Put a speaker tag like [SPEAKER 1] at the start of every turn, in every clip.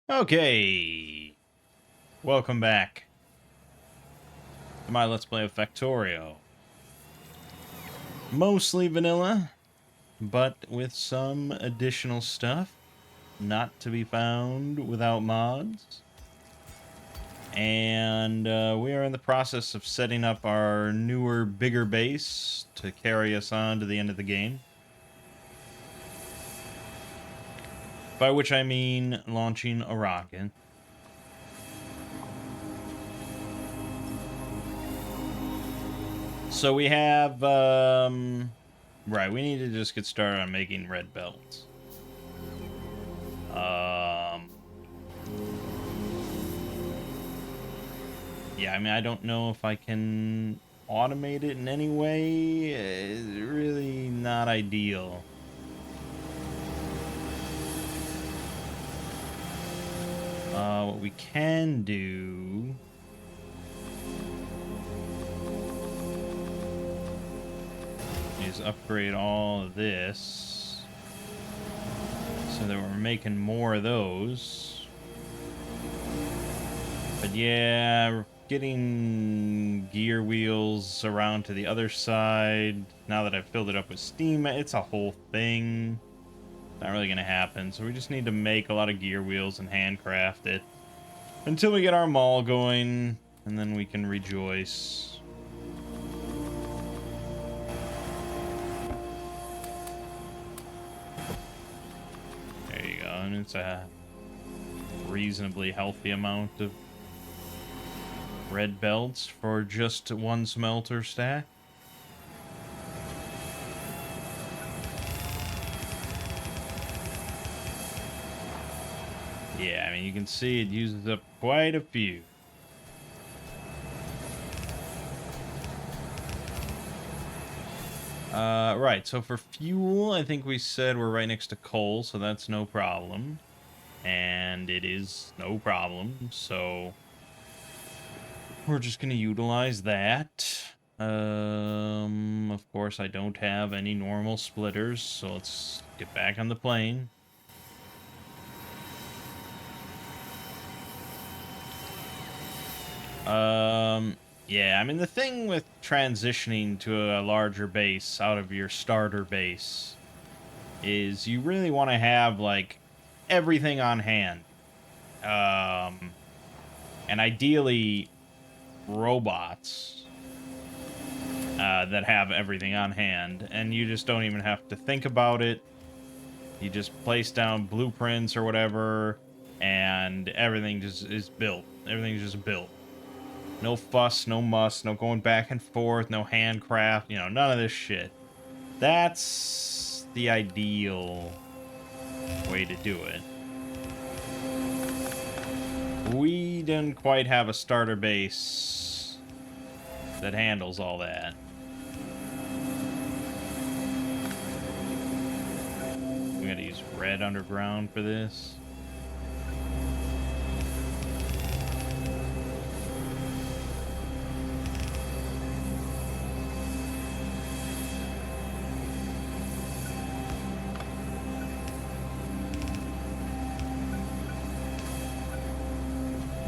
[SPEAKER 1] Okay, welcome back to my Let's Play of Factorio. Mostly vanilla, but with some additional stuff not to be found without mods. And we are in the process of setting up our newer, bigger base to carry us on to the end of the game. By which I mean launching a rocket. So we have, right, we need to just get started on making red belts. Yeah, I mean, I don't know if I can automate it in any way. It's really not ideal. What we can do is upgrade all of this so that we're making more of those. But yeah, getting gear wheels around to the other side, now that I've filled it up with steam, it's a whole thing. Not really gonna happen, so we just need to make a lot of gear wheels and handcraft it until we get our mall going, and then we can rejoice. There you go, and it's a reasonably healthy amount of red belts for just one smelter stack. Yeah, I mean, you can see it uses up quite a few. Right, so for fuel, I think we said we're right next to coal, so that's no problem. And it is no problem, so we're just going to utilize that. Of course, I don't have any normal splitters, so let's get back on the plane. Yeah, I mean, the thing with transitioning to a larger base out of your starter base is you really want to have, like, everything on hand. And ideally, robots that have everything on hand, and you just don't even have to think about it. You just place down blueprints or whatever, and everything just is built. Everything's just built. No fuss, no muss, no going back and forth, no handcraft, you know, none of this shit. That's the ideal way to do it. We didn't quite have a starter base that handles all that. We gotta use red underground for this.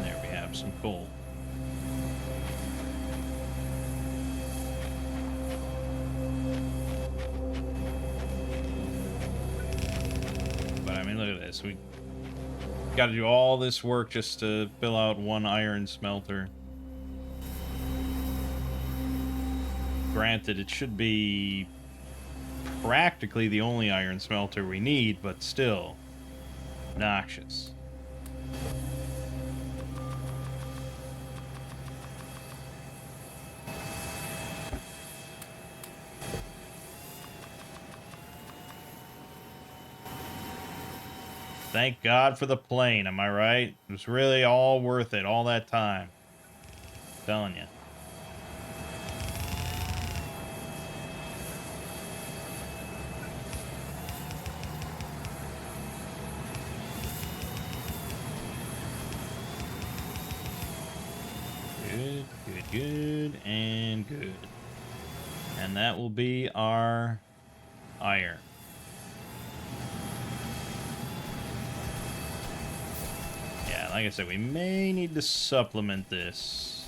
[SPEAKER 1] There we have some coal. But I mean, look at this. We got to do all this work just to fill out one iron smelter. Granted, it should be practically the only iron smelter we need, but still obnoxious. Thank God for the plane, am I right? It was really all worth it, all that time. I'm telling you. Good, good, good, and good. And that will be our iron. like I said, we may need to supplement this.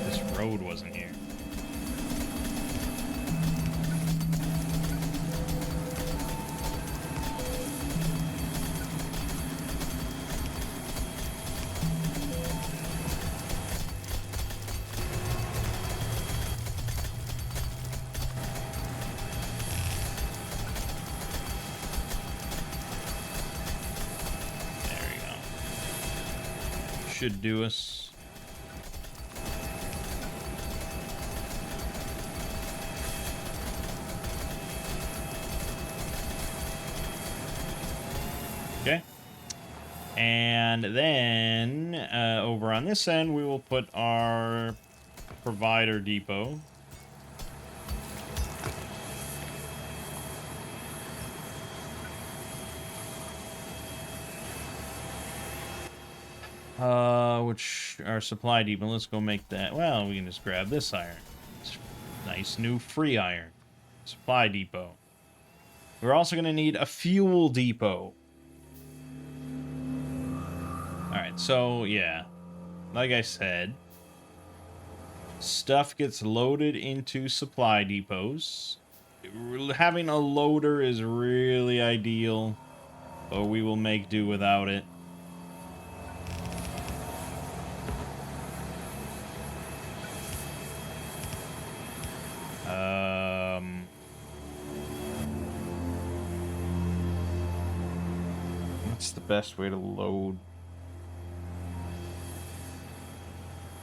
[SPEAKER 1] This road wasn't here. Should do us. Okay. And then over on this end, we will put our provider depot. Which our supply depot. Let's go make that. Well, we can just grab this iron. It's nice new free iron. Supply depot. We're also going to need a fuel depot. Alright, so yeah. Like I said, stuff gets loaded into supply depots. Having a loader is really ideal, but we will make do without it. What's the best way to load?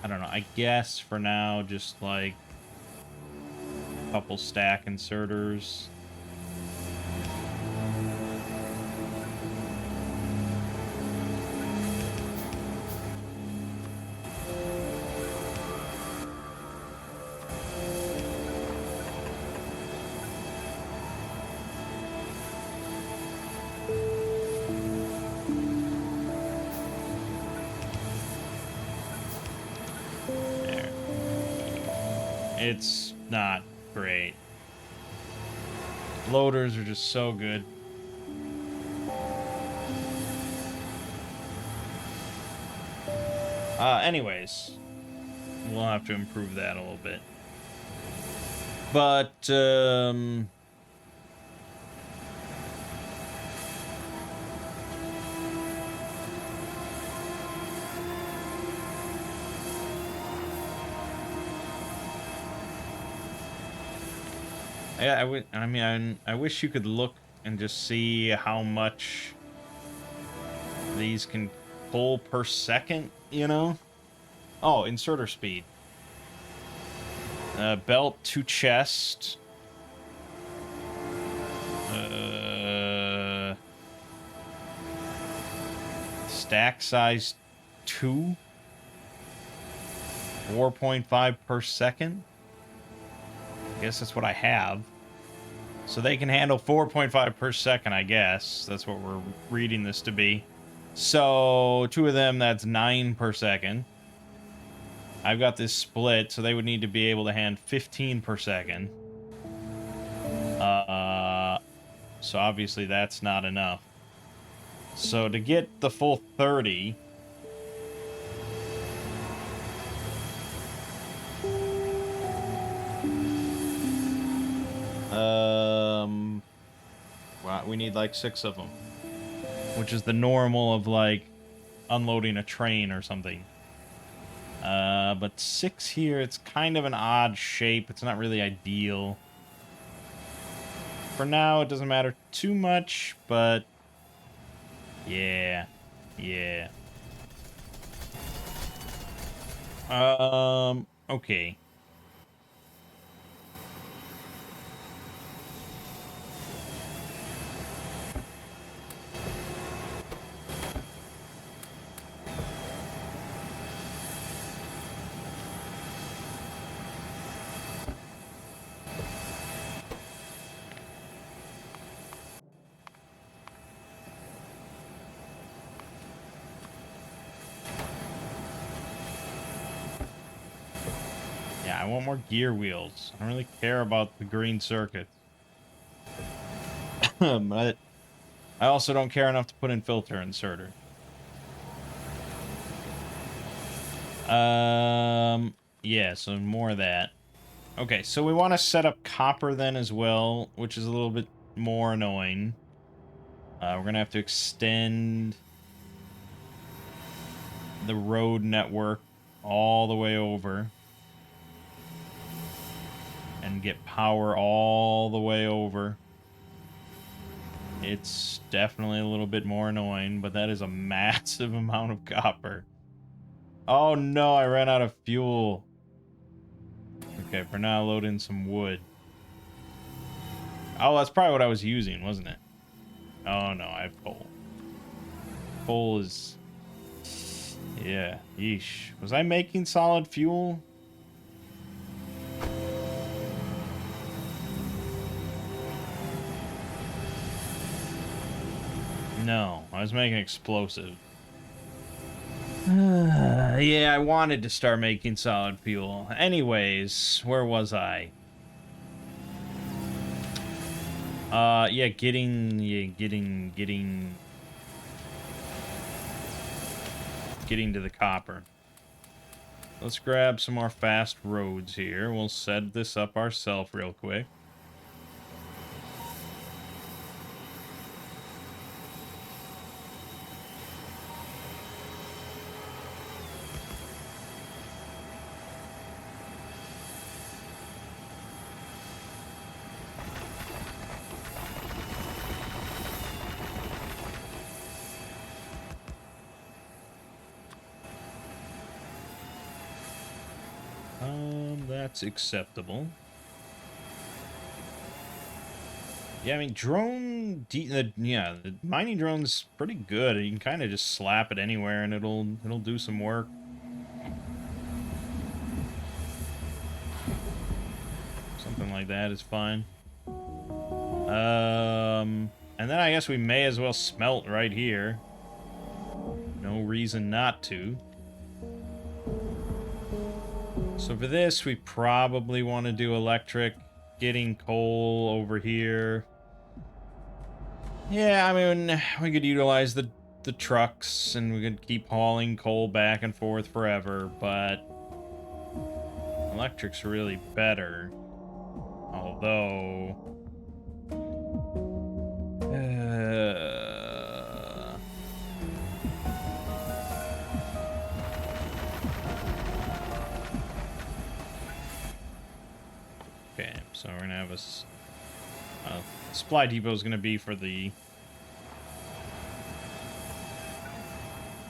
[SPEAKER 1] I don't know. I guess for now, just like a couple stack inserters. It's not great. Loaders are just so good. Anyways, we'll have to improve that a little bit. But, yeah, I wish you could look and just see how much these can pull per second, you know? Oh, inserter speed. Belt to chest. Stack size 2. 4.5 per second. I guess that's what I have. So they can handle 4.5 per second, I guess. That's what we're reading this to be. So 2 of them, that's 9 per second. I've got this split, so they would need to be able to hand 15 per second. So obviously that's not enough. So to get the full 30... well, we need like 6 of them. Which is the normal of like unloading a train or something. But 6 here, it's kind of an odd shape. It's not really ideal. For now, it doesn't matter too much, but yeah. Okay. I want more gear wheels. I don't really care about the green circuits. But I also don't care enough to put in filter inserter. Yeah, so more of that. Okay, so we want to set up copper then as well, which is a little bit more annoying. We're gonna have to extend the road network all the way over and get power all the way over. It's definitely a little bit more annoying, but that is a massive amount of copper. Oh no, I ran out of fuel. Okay, for now, load in some wood. Oh, that's probably what I was using, wasn't it? Oh no, I have coal. Coal is... Yeah, yeesh. Was I making solid fuel? No, I was making explosives. Yeah, I wanted to start making solid fuel. Anyways, where was I? Yeah, getting to the copper. Let's grab some more fast roads here. We'll set this up ourselves real quick. That's acceptable. Yeah, I mean, yeah, the mining drone's pretty good. You can kind of just slap it anywhere and it'll do some work. Something like that is fine. And then I guess we may as well smelt right here. No reason not to. So for this, we probably want to do electric, getting coal over here. Yeah, I mean, we could utilize the trucks and we could keep hauling coal back and forth forever, but electric's really better. Although... Okay, so we're gonna have a supply depot is gonna be for the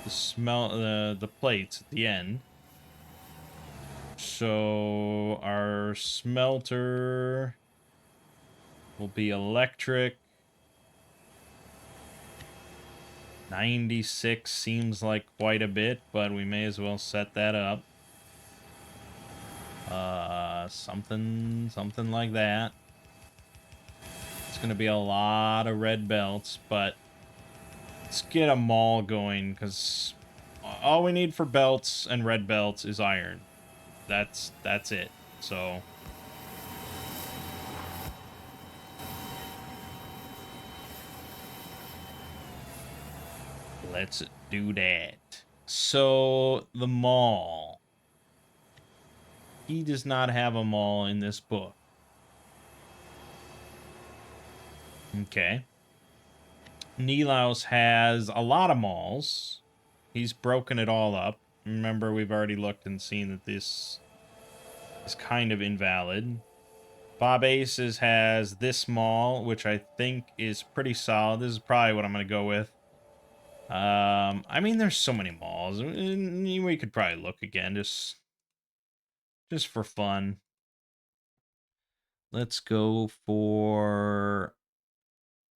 [SPEAKER 1] the plates at the end. So our smelter will be electric. 96 seems like quite a bit, but we may as well set that up. Something like that. It's gonna be a lot of red belts, but let's get a mall going, because all we need for belts and red belts is iron. That's it. So let's do that. So the mall. He does not have a mall in this book. Okay. Nilaus has a lot of malls. He's broken it all up. Remember, we've already looked and seen that this is kind of invalid. Bob Aces has this mall, which I think is pretty solid. This is probably what I'm going to go with. I mean, there's so many malls. We could probably look again, just for fun. Let's go for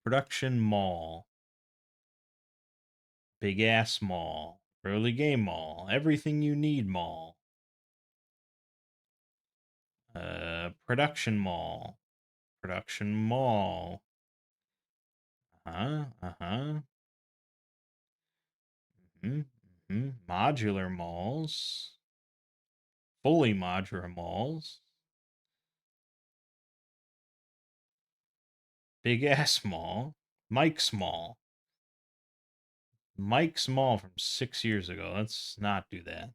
[SPEAKER 1] Production Mall. Big Ass Mall. Early Game Mall. Everything you need mall. Production Mall. Production Mall. Uh-huh. Mm-hmm. Modular malls. fully modular malls. Big ass mall. Mike's Mall. Mike's Mall from 6 years ago. Let's not do that.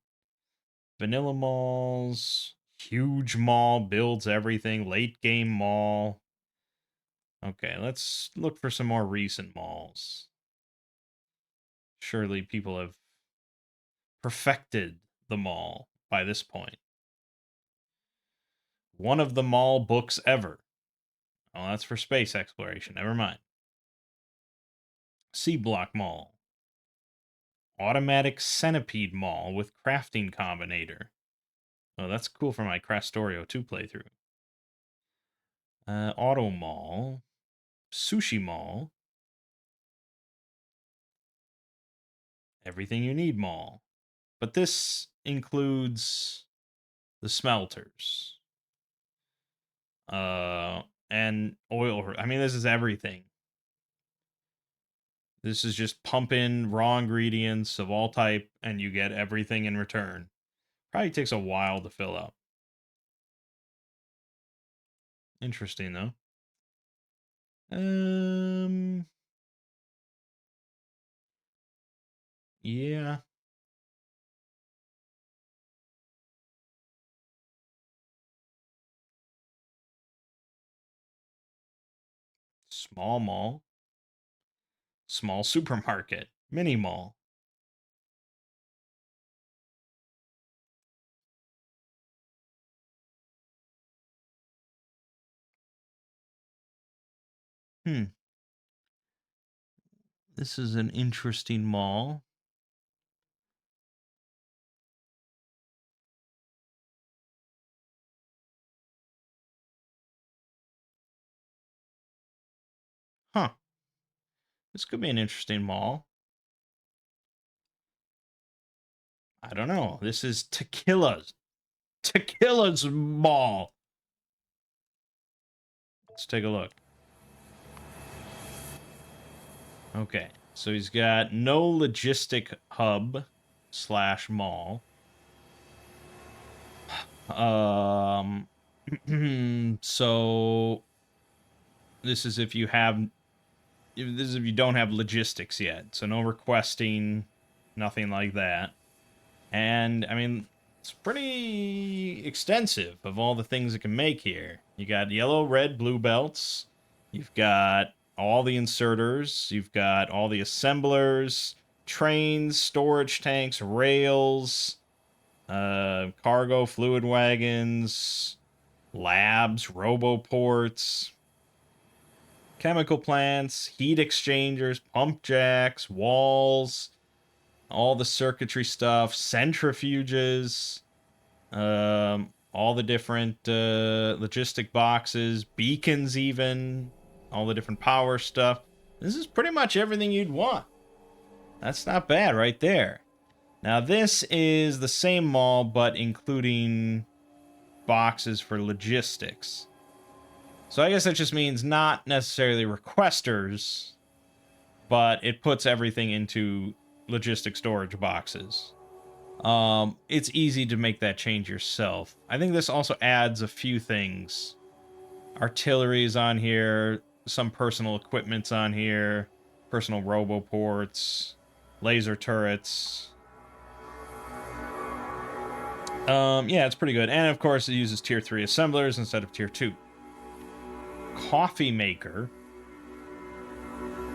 [SPEAKER 1] Vanilla malls. Huge mall builds everything. Late game mall. Okay, let's look for some more recent malls. Surely people have perfected the mall by this point. One of the mall books ever. Oh, that's for space exploration. Never mind. C Block Mall. Automatic Centipede Mall with crafting combinator. Oh, that's cool for my Factorio 2 playthrough. Auto Mall. Sushi Mall. Everything you need mall. But this includes the smelters. And oil. I mean, this is everything. This is just pump in raw ingredients of all type, and you get everything in return. Probably takes a while to fill up. Interesting, though. Yeah. Small mall. Small supermarket. Mini mall. This is an interesting mall. Huh. This could be an interesting mall. I don't know. This is Tequila's. Tequila's Mall. Let's take a look. Okay. So he's got no logistic hub / mall. So this is if you have this is if you don't have logistics yet. So no requesting, nothing like that. And I mean, it's pretty extensive of all the things it can make here. You got yellow, red, blue belts. You've got all the inserters. You've got all the assemblers, trains, storage tanks, rails, cargo fluid wagons, labs, roboports, chemical plants, heat exchangers, pump jacks, walls, all the circuitry stuff, centrifuges, all the different logistic boxes, beacons, even all the different power stuff. This is pretty much everything you'd want. That's not bad right there. Now, this is the same mall, but including boxes for logistics. So I guess that just means not necessarily requesters, but it puts everything into logistic storage boxes. It's easy to make that change yourself. I think this also adds a few things. Artillery is on here, some personal equipment's on here, personal roboports, laser turrets. Yeah, it's pretty good. And of course, it uses tier 3 assemblers instead of tier 2. Coffee maker.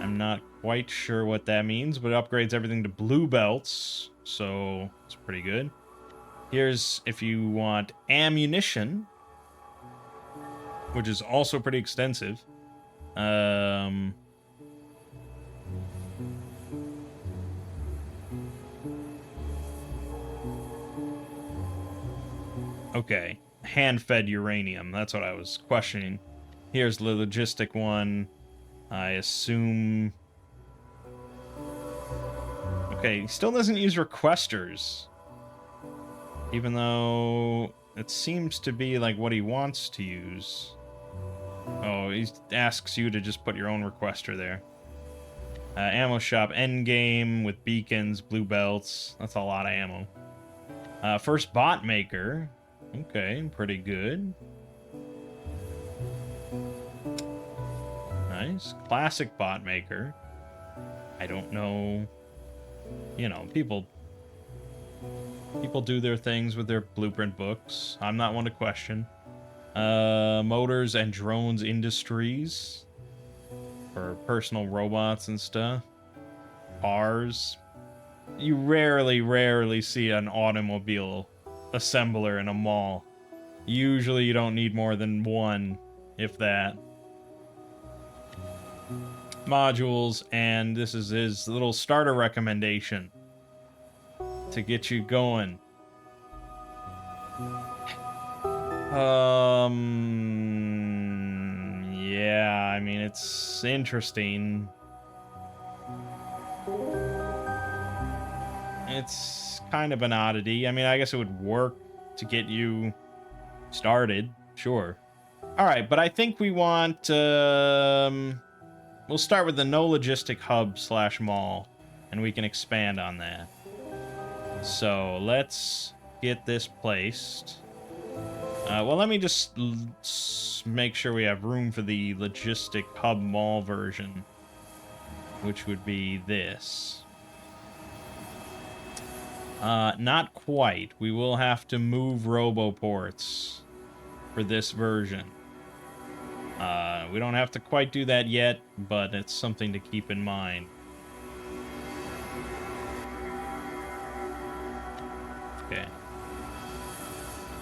[SPEAKER 1] I'm not quite sure what that means, but it upgrades everything to blue belts, so it's pretty good. Here's if you want ammunition, which is also pretty extensive. Okay, hand-fed uranium. That's what I was questioning. Here's the logistic one. I assume... Okay, he still doesn't use requesters. Even though it seems to be like what he wants to use. Oh, he asks you to just put your own requester there. Ammo shop endgame with beacons, blue belts. That's a lot of ammo. First bot maker. Okay, pretty good. Nice. Classic bot maker. I don't know. You know, people do their things with their blueprint books. I'm not one to question. Motors and drones industries for personal robots and stuff. Cars. You rarely see an automobile assembler in a mall. Usually you don't need more than one, if that. Modules, and this is his little starter recommendation to get you going. Yeah, I mean, it's interesting. It's kind of an oddity. I mean, I guess it would work to get you started, sure. All right, but I think we want, we'll start with the no logistic hub / mall, and we can expand on that. So let's get this placed. Well, let me just make sure we have room for the logistic hub mall version, which would be this. Not quite. We will have to move roboports for this version. We don't have to quite do that yet, but it's something to keep in mind. Okay.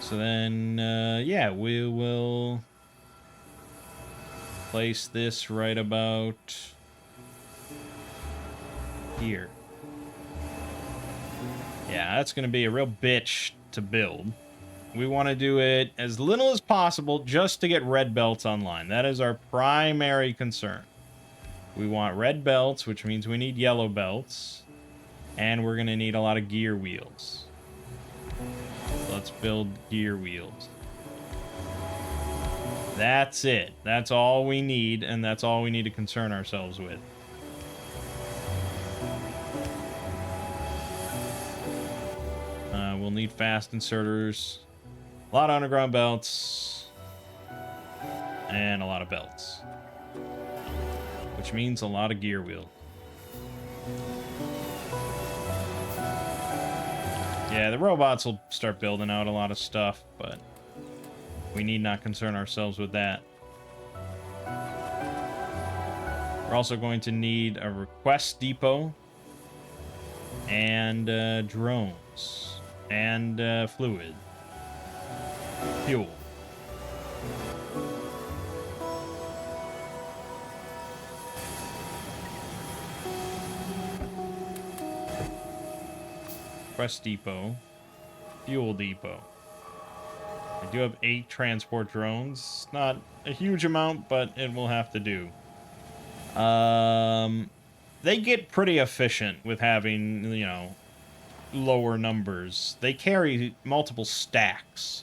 [SPEAKER 1] So then, yeah, we will place this right about here. Yeah, that's going to be a real bitch to build. We want to do it as little as possible just to get red belts online. That is our primary concern. We want red belts, which means we need yellow belts. And we're going to need a lot of gear wheels. Let's build gear wheels. That's it. That's all we need, and that's all we need to concern ourselves with. We'll need fast inserters, a lot of underground belts, and a lot of belts. Which means a lot of gear wheels. Yeah, the robots will start building out a lot of stuff, but we need not concern ourselves with that. We're also going to need a request depot and drones and fluid. Fuel. Request depot. Fuel depot. I do have 8 transport drones. Not a huge amount, but it will have to do. They get pretty efficient with having, you know, lower numbers. They carry multiple stacks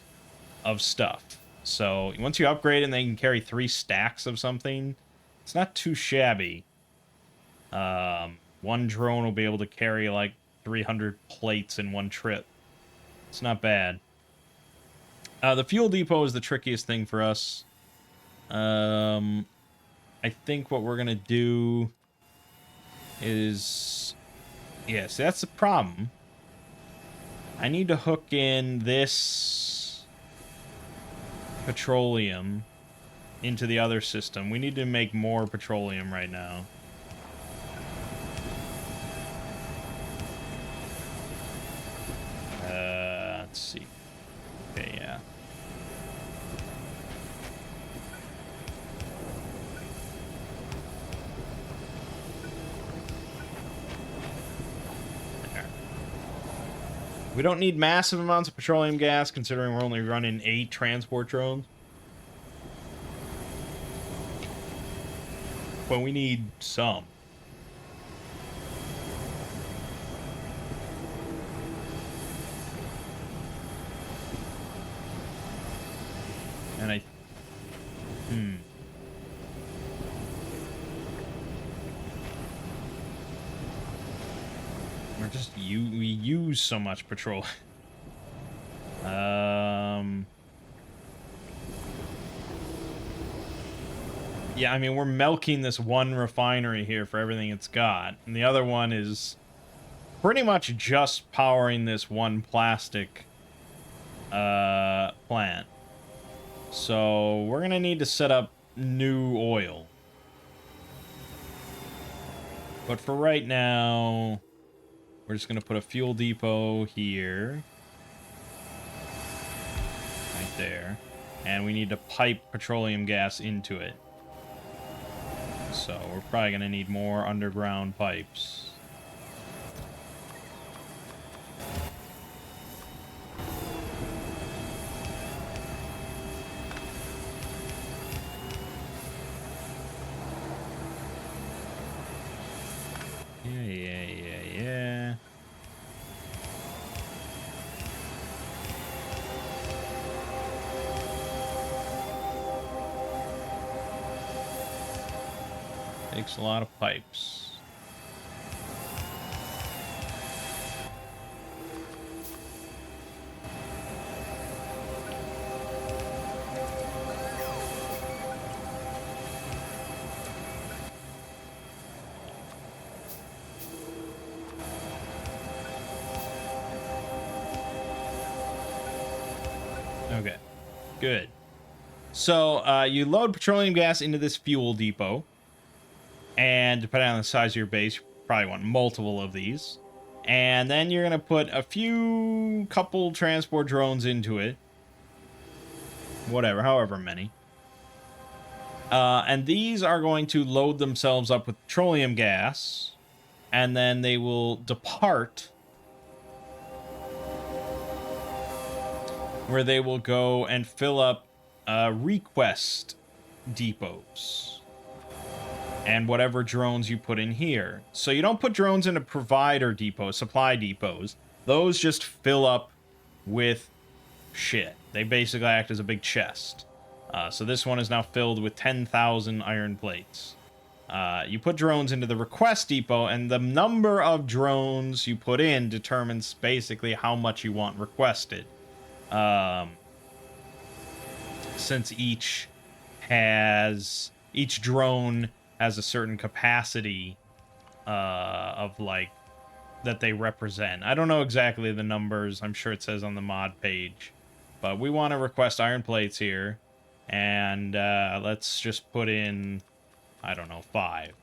[SPEAKER 1] of stuff. So once you upgrade and they can carry 3 stacks of something, it's not too shabby. One drone will be able to carry like 300 plates in one trip. It's not bad. The fuel depot is the trickiest thing for us. I think what we're gonna do is... Yes, that's the problem. I need to hook in this petroleum into the other system. We need to make more petroleum right now. Let's see. Okay, yeah. We don't need massive amounts of petroleum gas, considering we're only running 8 transport drones. But we need some. And we use so much petroleum. Yeah, I mean, we're milking this one refinery here for everything it's got. And the other one is pretty much just powering this one plastic plant. So we're going to need to set up new oil. But for right now, we're just going to put a fuel depot here. Right there. And we need to pipe petroleum gas into it. So we're probably going to need more underground pipes. Yeah. Takes a lot of pipes. Okay, good. So you load petroleum gas into this fuel depot. And depending on the size of your base, you probably want multiple of these. And then you're going to put a couple transport drones into it. Whatever, however many. And these are going to load themselves up with petroleum gas. And then they will depart. Where they will go and fill up request depots. And whatever drones you put in here. So you don't put drones into provider depots, supply depots. Those just fill up with shit. They basically act as a big chest. So this one is now filled with 10,000 iron plates. You put drones into the request depot, and the number of drones you put in determines basically how much you want requested. Since each drone has a certain capacity of like that they represent. I don't know exactly the numbers. I'm sure it says on the mod page, but we want to request iron plates here, and let's just put in, I don't know, 5.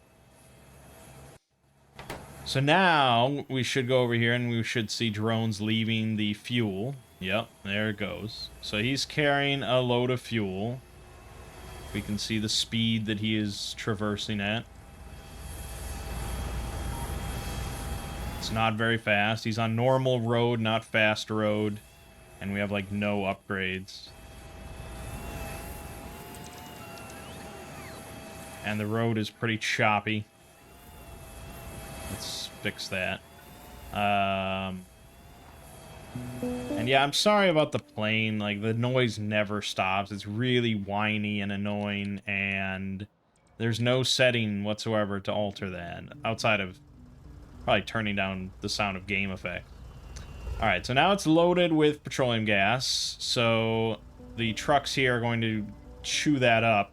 [SPEAKER 1] So now we should go over here and we should see drones leaving the fuel. Yep, there it goes. So he's carrying a load of fuel. We can see the speed that he is traversing at. It's not very fast. He's on normal road, not fast road. And we have, like, no upgrades. And the road is pretty choppy. Let's fix that. And yeah, I'm sorry about the plane. Like, the noise never stops. It's really whiny and annoying, and there's no setting whatsoever to alter that, outside of probably turning down the sound of game effect. Alright, so now it's loaded with petroleum gas, so the trucks here are going to chew that up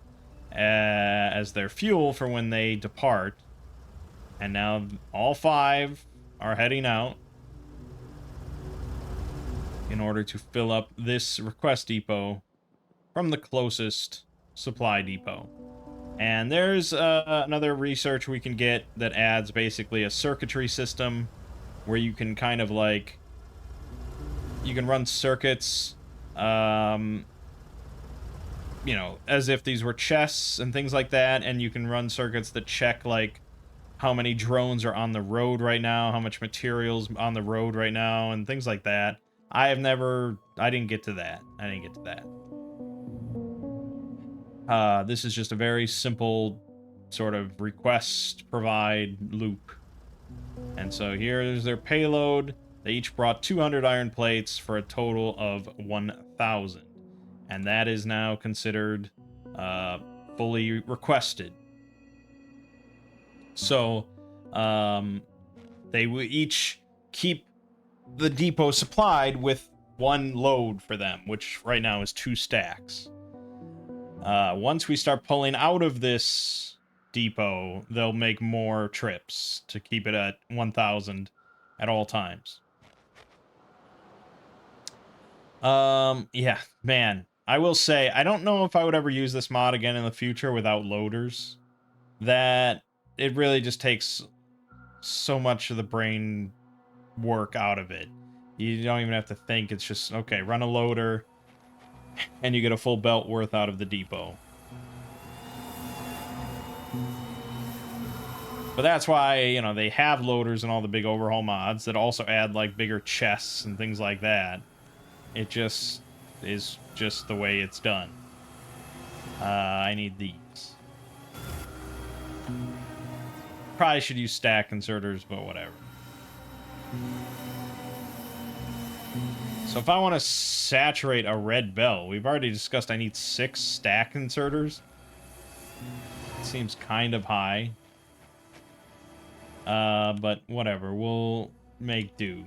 [SPEAKER 1] as their fuel for when they depart. And now all 5 are heading out in order to fill up this request depot from the closest supply depot. And there's another research we can get that adds basically a circuitry system where you can kind of like, you can run circuits, you know, as if these were chests and things like that, and you can run circuits that check like how many drones are on the road right now, how much materials on the road right now, and things like that. I didn't get to that. This is just a very simple sort of request provide loop. And so here's their payload. They each brought 200 iron plates for a total of 1,000. And that is now considered fully requested. So they will each keep the depot supplied with one load for them, which right now is 2 stacks. Once we start pulling out of this depot, they'll make more trips to keep it at 1,000 at all times. Yeah, man. I will say, I don't know if I would ever use this mod again in the future without loaders. That it really just takes so much of the brain work out of it. You don't even have to think. It's just, okay, run a loader, and you get a full belt worth out of the depot. But that's why, you know, they have loaders and all the big overhaul mods that also add, like, bigger chests and things like that. It just is just the way it's done. I need these. Probably should use stack inserters, but whatever. So if I want to saturate a red belt, we've already discussed I need 6 stack inserters. Seems kind of high. But whatever, we'll make do.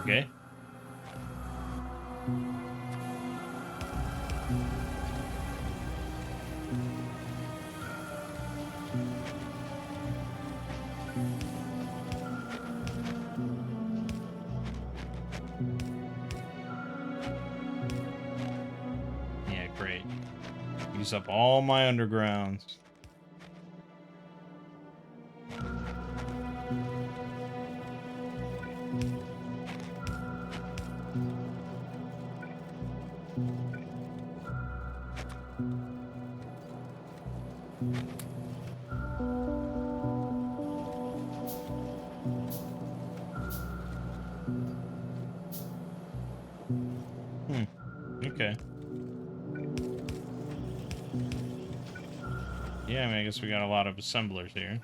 [SPEAKER 1] Okay. Yeah, great. Use up all my undergrounds. Okay. Yeah, I mean, I guess we got a lot of assemblers here.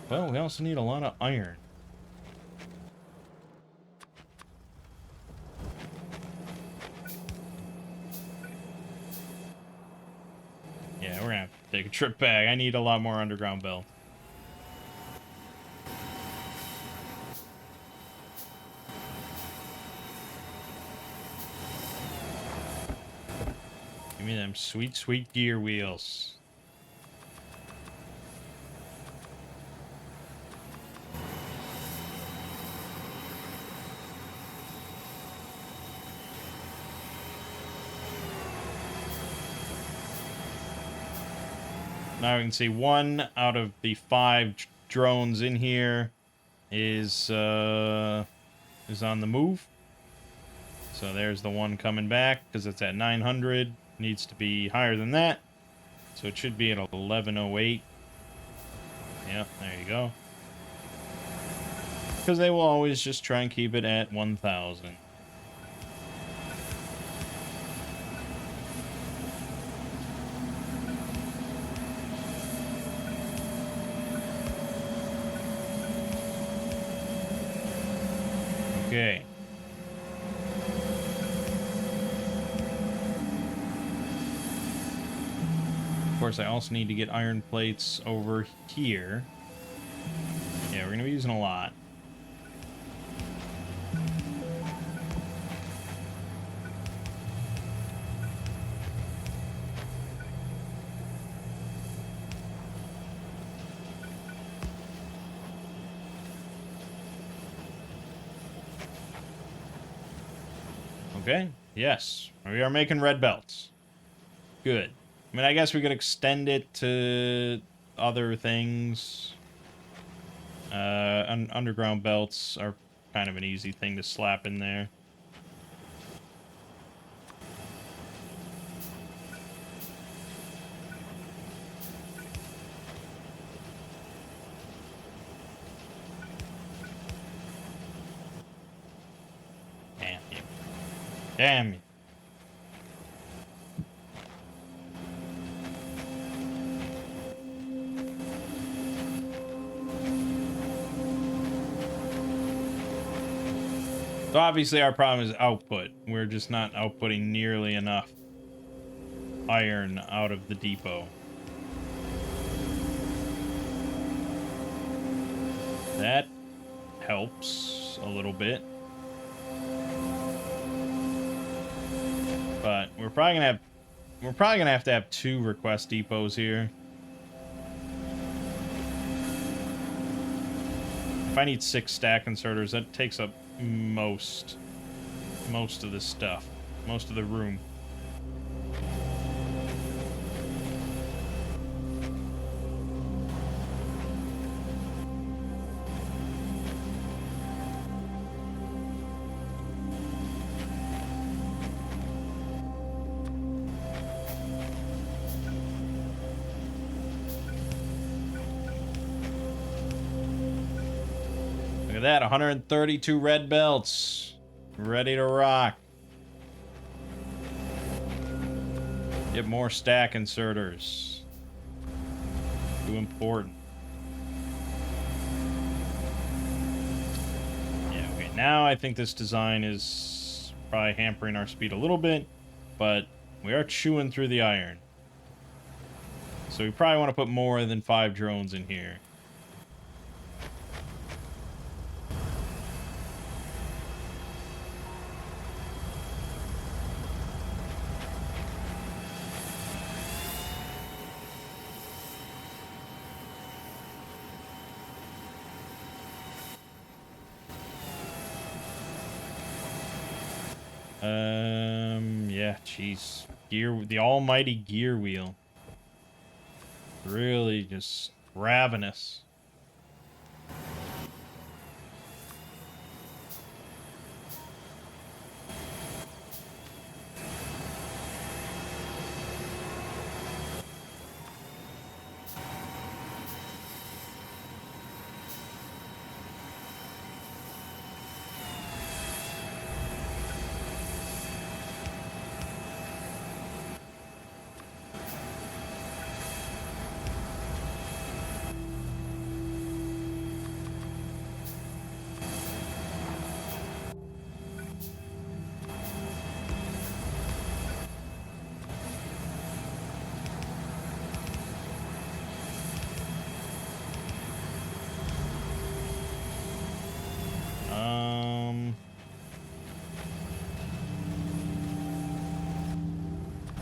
[SPEAKER 1] Well, we also need a lot of iron. Yeah, we're gonna have to take a trip back. I need a lot more underground belt. Give me them sweet, sweet gear wheels. Now we can see 1 out of the 5 drones in here is on the move. So there's the one coming back because it's at 900. Needs to be higher than that. So it should be at 1108. Yep, there you go. Because they will always just try and keep it at 1000. Okay. Of course, I also need to get iron plates over here. Yeah, we're going to be using a lot. Okay, yes. We are making red belts. Good. I mean, I guess we could extend it to other things. Underground belts are kind of an easy thing to slap in there. Damn you. So obviously our problem is output. We're just not outputting nearly enough iron out of the depot. That helps a little bit. But we're probably gonna have to have 2 request depots here. If I need 6 stack inserters, that takes up most of the stuff, most of the room. Look at that, 132 red belts. Ready to rock. Get more stack inserters. Too important. Yeah, okay, now I think this design is probably hampering our speed a little bit, but we are chewing through the iron. So we probably want to put more than 5 drones in here. Yeah, jeez. The almighty gear wheel. Really just ravenous.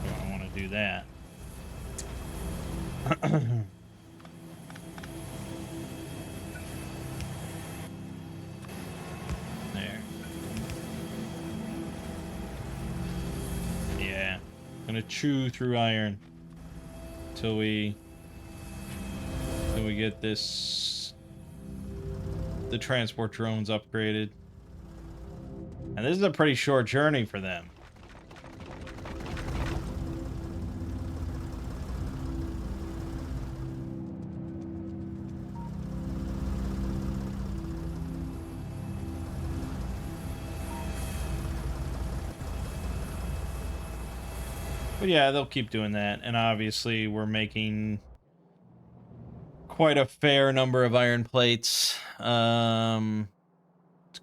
[SPEAKER 1] I want to do that. There. Yeah. Gonna chew through iron till we get the transport drones upgraded. And this is a pretty short journey for them. But yeah, they'll keep doing that. And obviously we're making quite a fair number of iron plates. To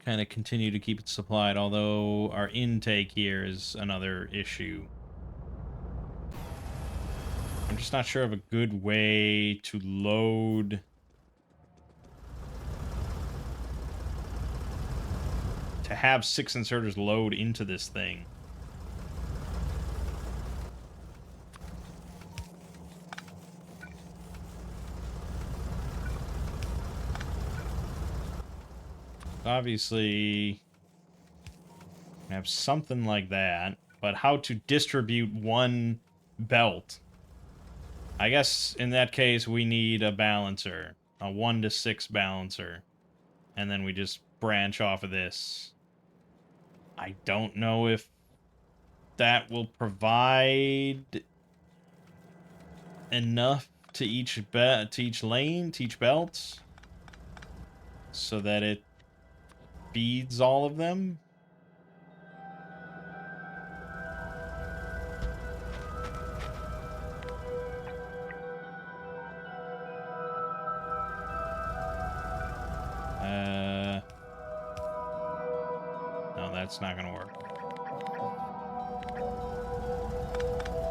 [SPEAKER 1] kind of continue to keep it supplied, although our intake here is another issue. I'm just not sure of a good way to load... to have 6 inserters load into this thing. Obviously, have something like that, but how to distribute one belt? I guess in that case we need a balancer, a 1 to 6 balancer, and then we just branch off of this. I don't know if that will provide enough to each lane, to each belt, so that it feeds all of them. that's not gonna work.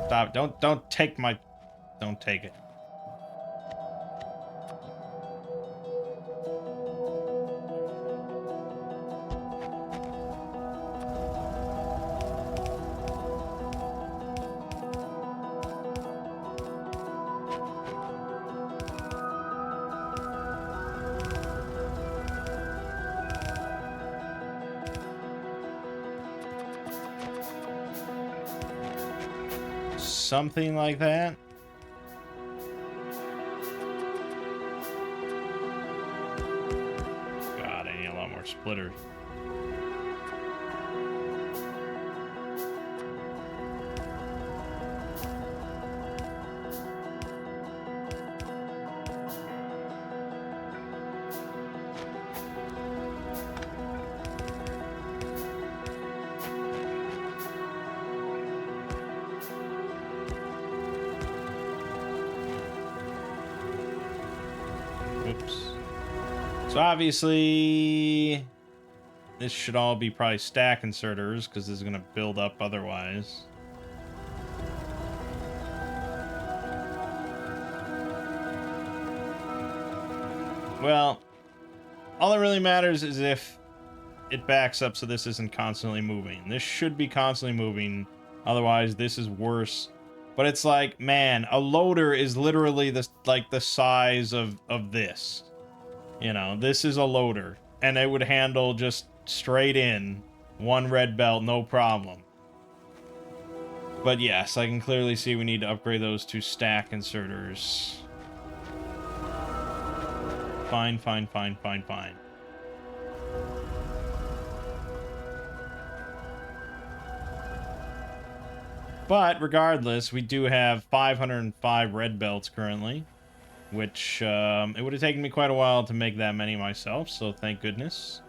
[SPEAKER 1] Stop, don't take my... Don't take it. Something like that. God, I need a lot more splitters. Oops. So obviously, this should all be probably stack inserters, because this is going to build up otherwise. Well, all that really matters is if it backs up so this isn't constantly moving. This should be constantly moving, otherwise this is worse. But it's like, man, a loader is literally the size of this. You know, this is a loader, and it would handle just straight in one red belt, no problem. But yes, I can clearly see we need to upgrade those to stack inserters. Fine, fine, fine, fine, fine. But regardless, we do have 505 red belts currently, which it would have taken me quite a while to make that many myself, so thank goodness.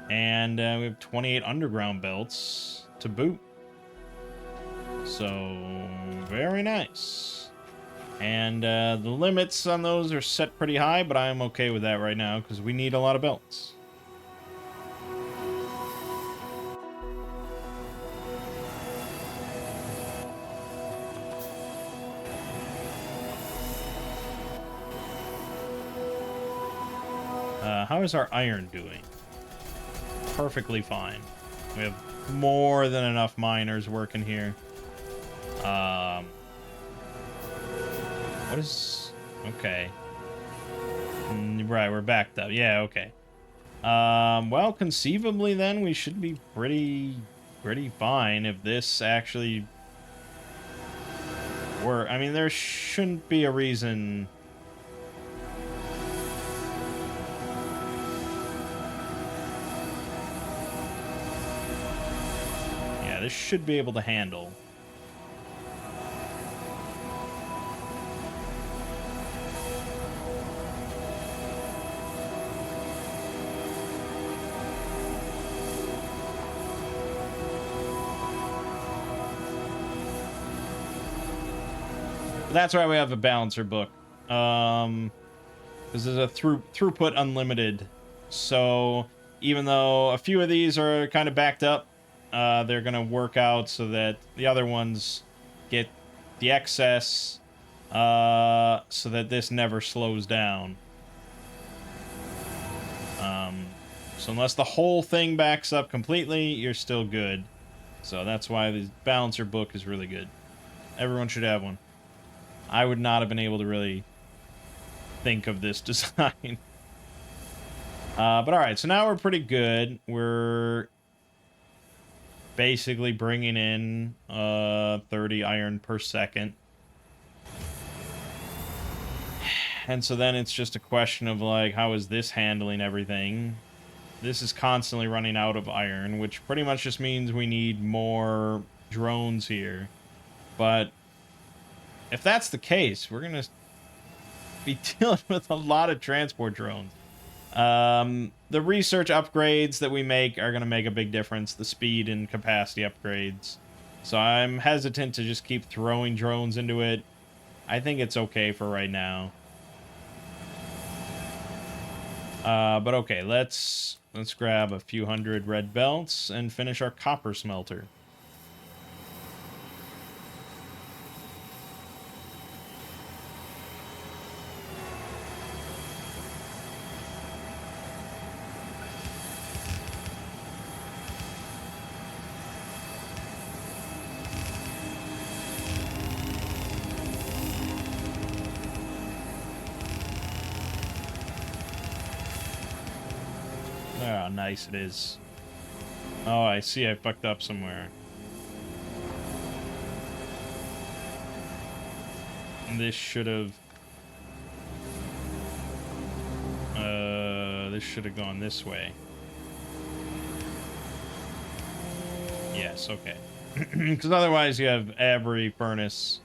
[SPEAKER 1] And we have 28 underground belts to boot. So, very nice. And the limits on those are set pretty high, but I'm okay with that right now because we need a lot of belts. How is our iron doing? Perfectly fine. We have more than enough miners working here. What is... Okay. Right, we're backed up. Yeah, okay. Well, conceivably then, we should be pretty fine if this actually works. I mean, there shouldn't be a reason... Yeah, this should be able to handle. That's why we have a balancer book. Because there's a throughput unlimited. So even though a few of these are kind of backed up, they're going to work out so that the other ones get the excess, so that this never slows down. So unless the whole thing backs up completely, you're still good. So that's why the balancer book is really good. Everyone should have one. I would not have been able to really think of this design. But alright, so now we're pretty good. We're basically bringing in 30 iron per second. And so then it's just a question of, like, how is this handling everything? This is constantly running out of iron, which pretty much just means we need more drones here. But if that's the case, we're going to be dealing with a lot of transport drones. The research upgrades that we make are going to make a big difference. The speed and capacity upgrades. So I'm hesitant to just keep throwing drones into it. I think it's okay for right now. But okay, let's grab a few hundred red belts and finish our copper smelter. Oh, nice it is. Oh, I see I fucked up somewhere. This should have... this should have gone this way. Yes, okay. Because otherwise you have every furnace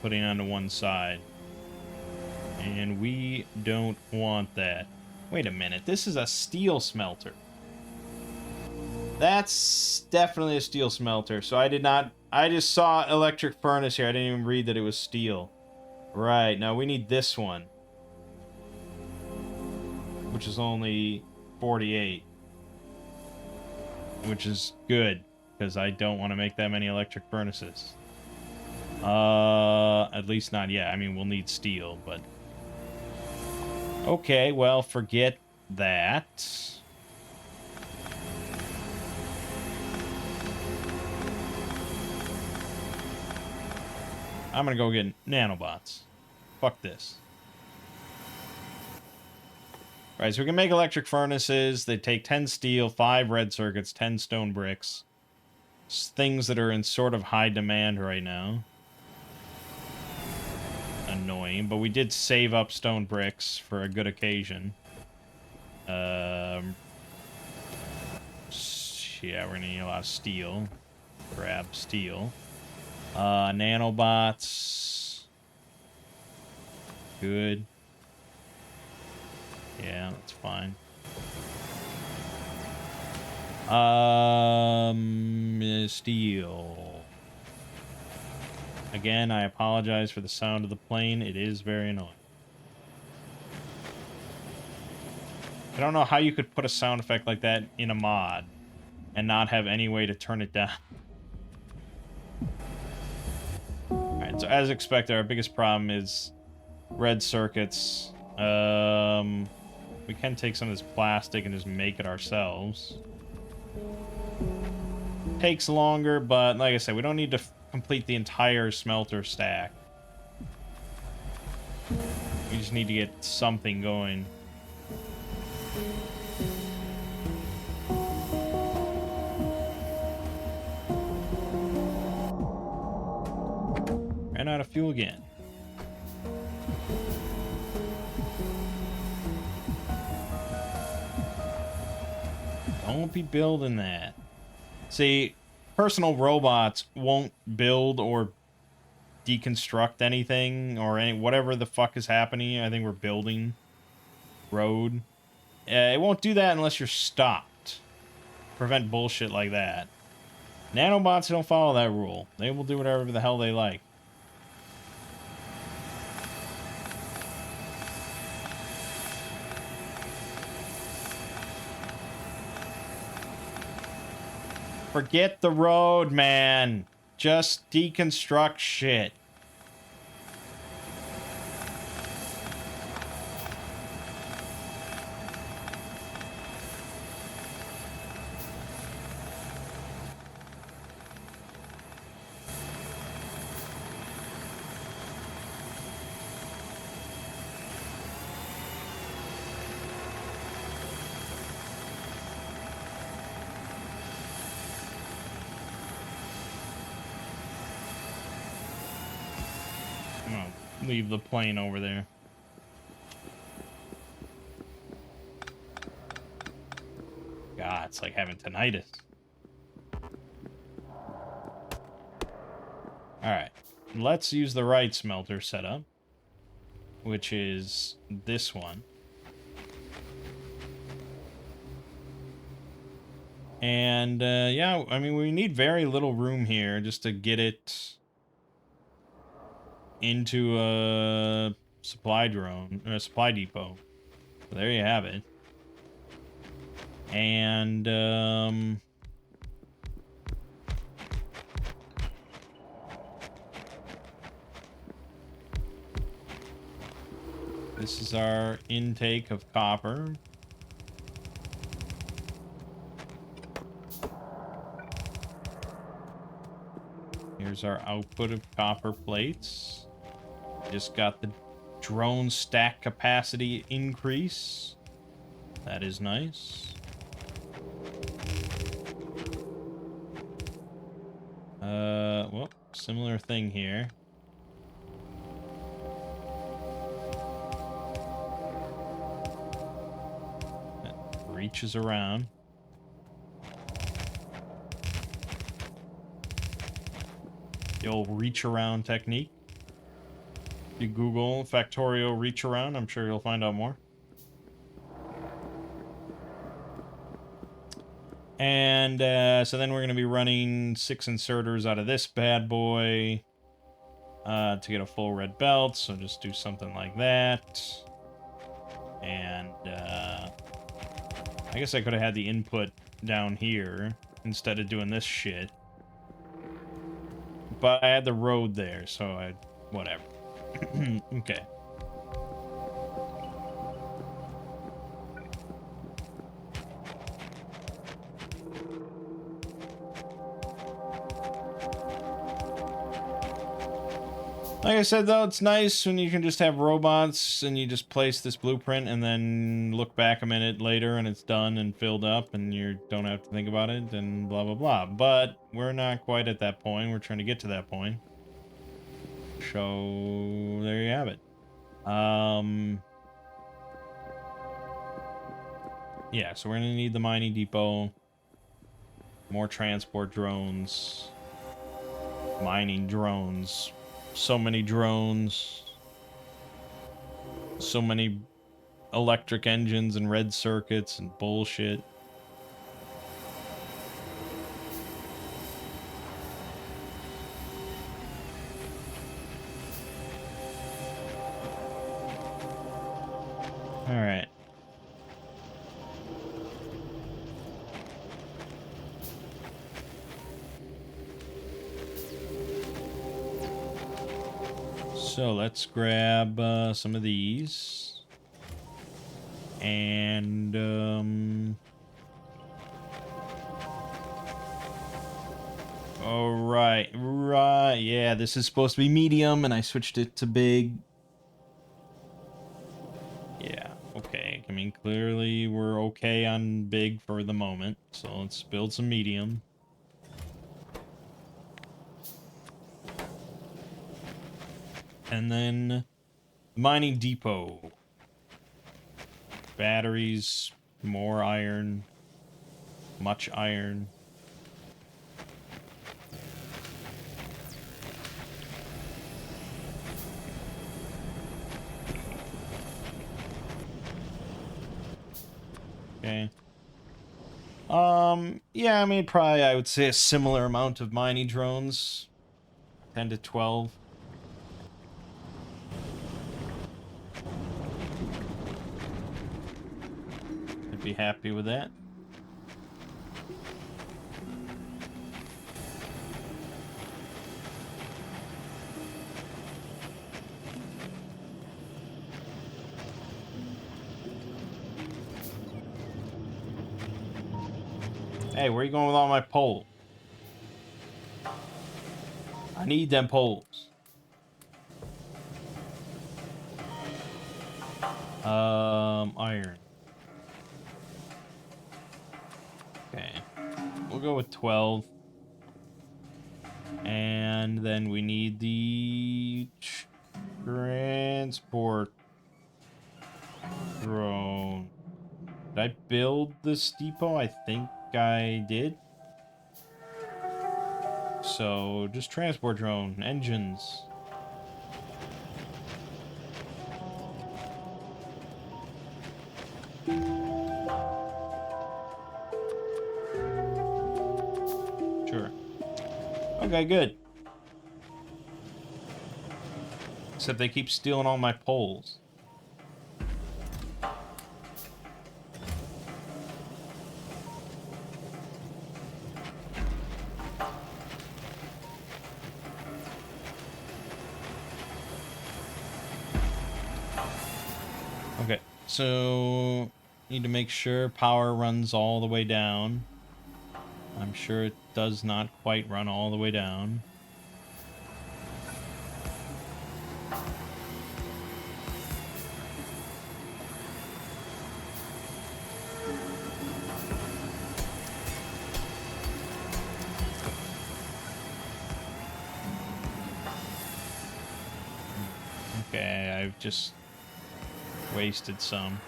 [SPEAKER 1] putting onto one side. And we don't want that. Wait a minute, this is a steel smelter. That's definitely a steel smelter. So I did not... I just saw electric furnace here. I didn't even read that it was steel. Right, now we need this one. Which is only 48. Which is good, because I don't want to make that many electric furnaces. At least not yet. I mean, we'll need steel, but... Okay, well, forget that. I'm gonna go get nanobots. Fuck this. Right, so we can make electric furnaces. They take 10 steel, 5 red circuits, 10 stone bricks. Things that are in sort of high demand right now. Annoying, but we did save up stone bricks for a good occasion. Yeah, we're gonna need a lot of steel. Grab steel. Nanobots. Good. Yeah, that's fine. Steel. Again, I apologize for the sound of the plane. It is very annoying. I don't know how you could put a sound effect like that in a mod and not have any way to turn it down. Alright, so as expected, our biggest problem is red circuits. We can take some of this plastic and just make it ourselves. Takes longer, but like I said, we don't need to complete the entire smelter stack. We just need to get something going. Ran out of fuel again. Don't be building that. See, personal robots won't build or deconstruct anything or whatever the fuck is happening. I think we're building road. It won't do that unless you're stopped. Prevent bullshit like that. Nanobots don't follow that rule. They will do whatever the hell they like. Forget the road, man. Just deconstruct shit. Leave the plane over there. God, it's like having tinnitus. Alright. Let's use the right smelter setup, which is this one. And, yeah, I mean, we need very little room here just to get it into a supply drone, or a supply depot. So there you have it. And, this is our intake of copper. Here's our output of copper plates. Just got the drone stack capacity increase. That is nice. Well, similar thing here. That reaches around. The old reach around technique. If you Google Factorio reach around, I'm sure you'll find out more. And so then we're going to be running 6 inserters out of this bad boy to get a full red belt. So just do something like that. And I guess I could have had the input down here instead of doing this shit. But I had the road there, so whatever. Okay. Like I said, though, it's nice when you can just have robots and you just place this blueprint and then look back a minute later and it's done and filled up and you don't have to think about it and blah, blah, blah. But we're not quite at that point. We're trying to get to that point. So there you have it. Yeah, so we're going to need the mining depot, more transport drones, mining drones. So many drones, so many electric engines and red circuits and bullshit. All right. So let's grab some of these. And, all right, yeah, this is supposed to be medium, and I switched it to big. Yeah, okay, I mean, clearly we're okay on big for the moment, so let's build some medium. And then mining depot. Batteries, more iron, much iron. Okay. Yeah, I mean, probably I would say a similar amount of mining drones. 10 to 12. I'd be happy with that. Hey, where you going with all my poles? I need them poles. Iron. Okay. We'll go with 12. And then we need the transport drone. Did I build this depot? I think I did. So, just transport drone, engines. Sure. Okay, good. Except they keep stealing all my poles. Okay, so need to make sure power runs all the way down. I'm sure it does not quite run all the way down. Okay, I've just wasted some.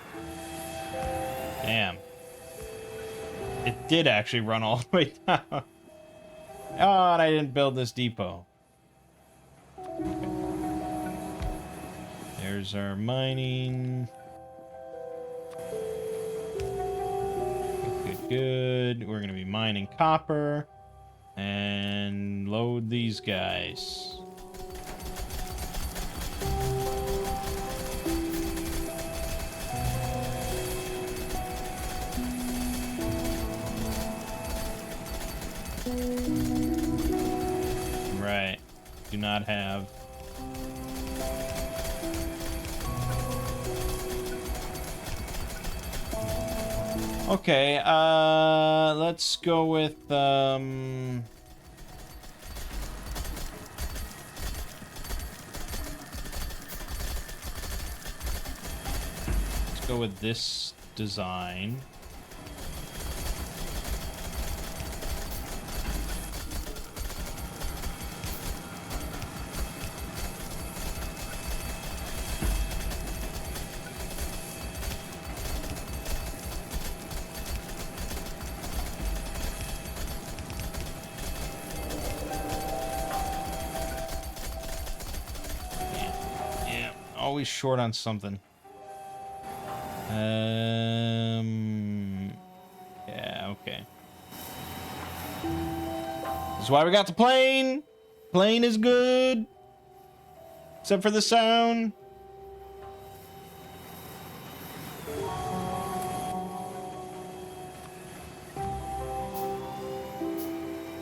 [SPEAKER 1] Damn. It did actually run all the way down. Oh, and I didn't build this depot. Okay. There's our mining. Good, good. We're going to be mining copper. And load these guys. Right. Do not have. Okay, let's go with, let's go with this design. Always short on something. Yeah, okay. This is why we got the plane. Plane is good. Except for the sound.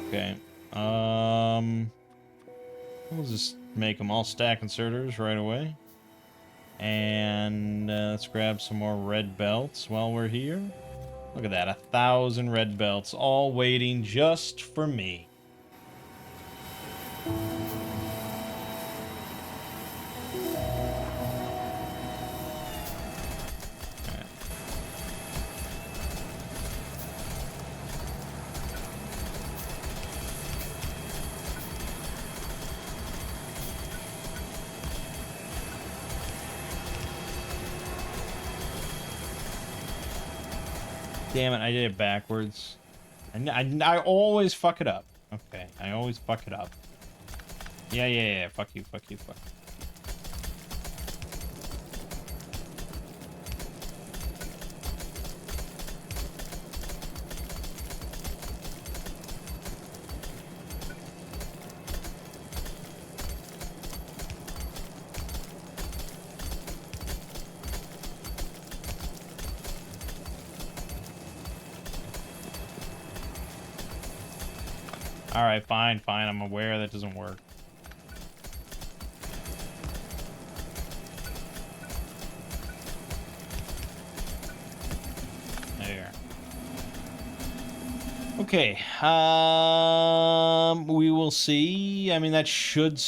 [SPEAKER 1] Okay. We'll just make them all stack inserters right away. And let's grab some more red belts while we're here. Look at that, 1,000 red belts, all waiting just for me. Damn it, I did it backwards. I always fuck it up. Okay, I always fuck it up. Yeah. Fuck you, fuck you, fuck you. Alright, fine. I'm aware that doesn't work. There. Okay. We will see. I mean, that should...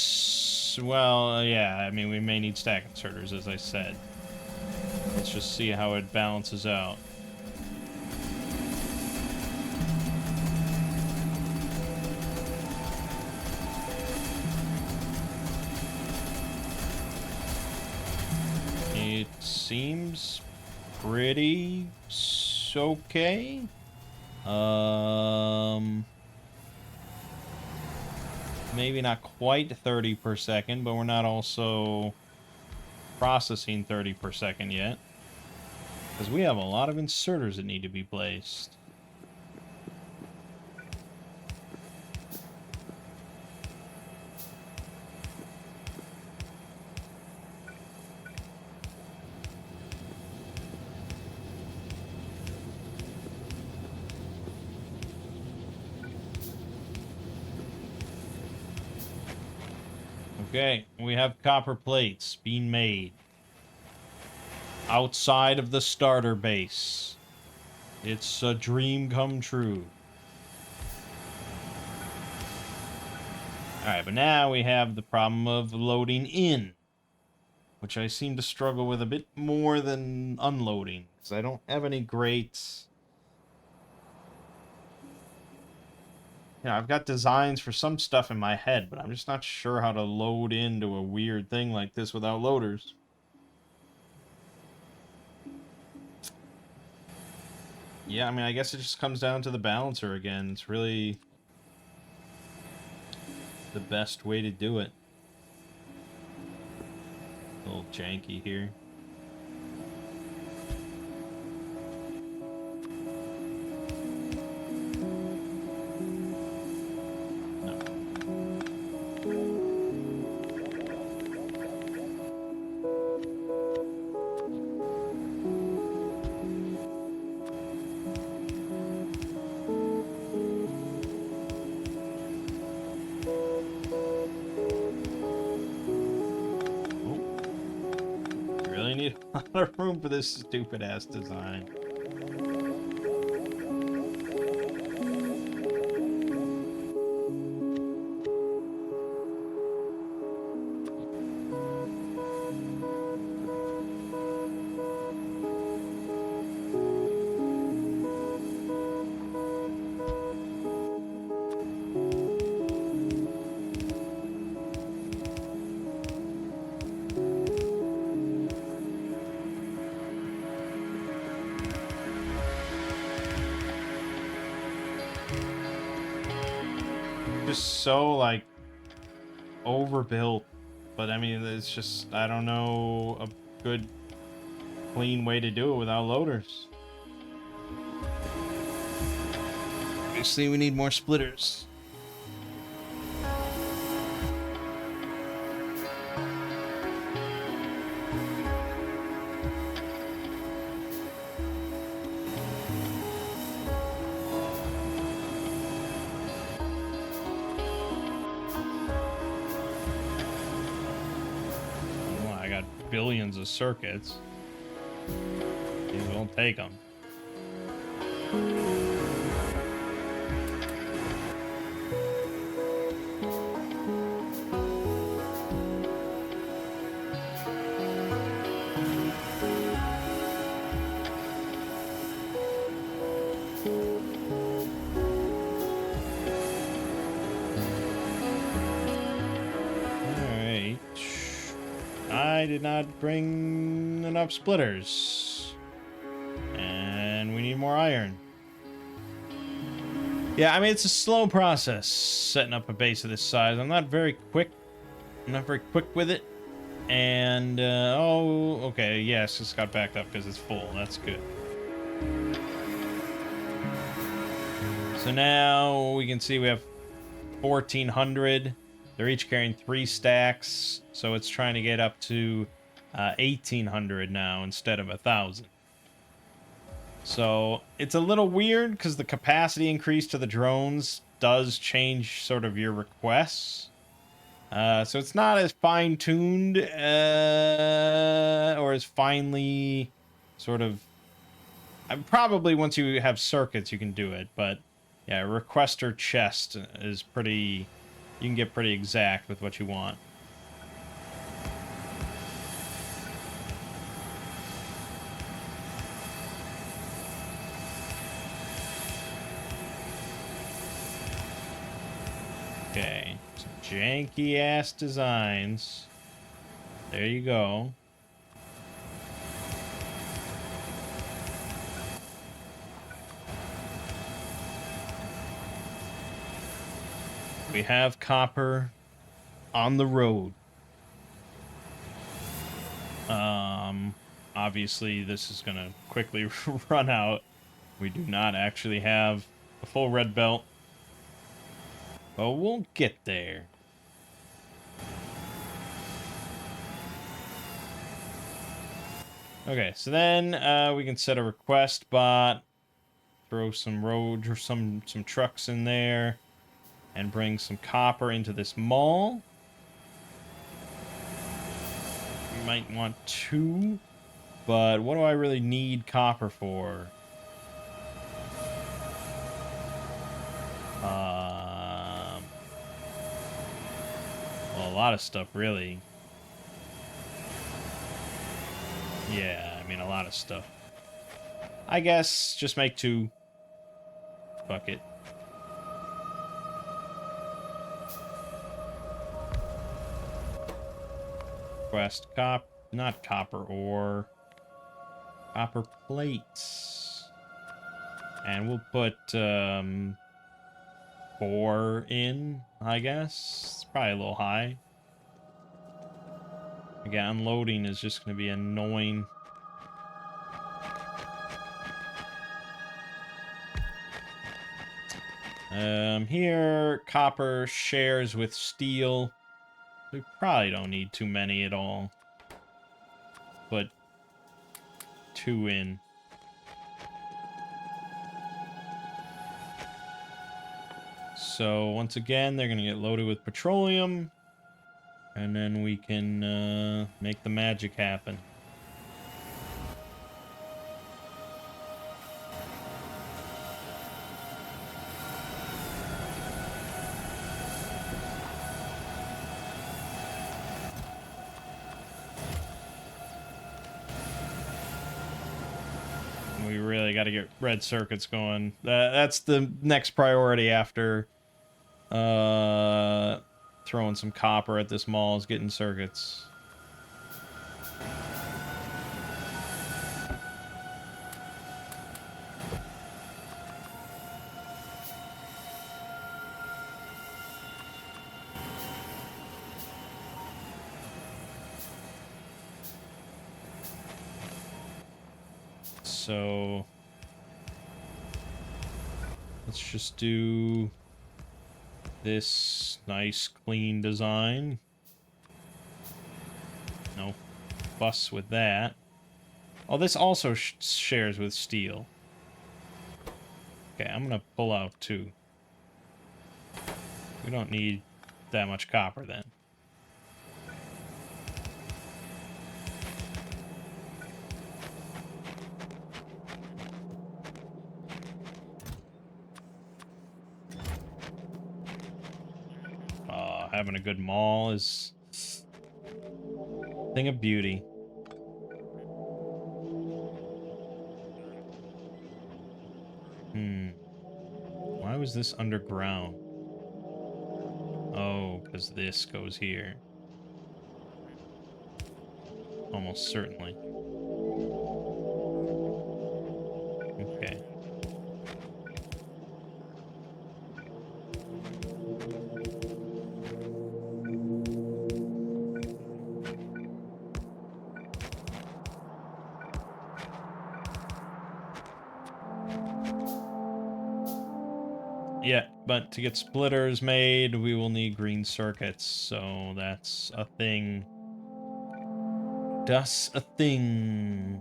[SPEAKER 1] Well, yeah. I mean, we may need stack inserters, as I said. Let's just see how it balances out. It seems pretty okay. Maybe not quite 30 per second, but we're not also processing 30 per second yet. Because we have a lot of inserters that need to be placed. Okay, we have copper plates being made. outside of the starter base. It's a dream come true. Alright, but now we have the problem of loading in, which I seem to struggle with a bit more than unloading, because I don't have any great... You know, I've got designs for some stuff in my head, but I'm just not sure how to load into a weird thing like this without loaders. Yeah, I mean, I guess it just comes down to the balancer again. It's really the best way to do it. A little janky here. Really need a lot of room for this stupid ass design. Just so, like, overbuilt. But, I mean, it's just, I don't know a good, clean way to do it without loaders. Obviously, we need more splitters. Billions of circuits. We won't take them. I did not bring enough splitters. And we need more iron. Yeah, I mean, it's a slow process setting up a base of this size. I'm not very quick. I'm not very quick with it. And, oh, okay, yes, it's got backed up because it's full. That's good. So now we can see we have 1,400. They're each carrying 3 stacks, so it's trying to get up to 1,800 now instead of 1,000. So it's a little weird because the capacity increase to the drones does change sort of your requests. So it's not as fine-tuned or as finely sort of... probably once you have circuits you can do it, but yeah, requester chest is pretty... You can get pretty exact with what you want. Okay, some janky ass designs. There you go. We have copper on the road. Obviously this is gonna quickly run out. We do not actually have a full red belt, but we'll get there. Okay, so then we can set a request bot, throw some roads or some trucks in there, and bring some copper into this mall. We might want 2, But what do I really need copper for? Well, a lot of stuff, really. Yeah, I mean, a lot of stuff. I guess just make 2. Fuck it. Quest not copper ore. Copper plates. And we'll put 4 in, I guess. It's probably a little high. Again, unloading is just going to be annoying. Here, copper shares with steel. We probably don't need too many at all. Put 2 in. So, once again, they're going to get loaded with petroleum. And then we can make the magic happen. We really got to get red circuits going. That's the next priority after throwing some copper at this mall, is getting circuits. So let's just do this nice clean design. No fuss with that. Oh, this also shares with steel. Okay, I'm gonna pull out 2. We don't need that much copper then. Having a good mall is a thing of beauty. Why was this underground? Oh, because this goes here. Almost certainly. Okay. Yeah, but to get splitters made, we will need green circuits, so that's a thing. Das a thing.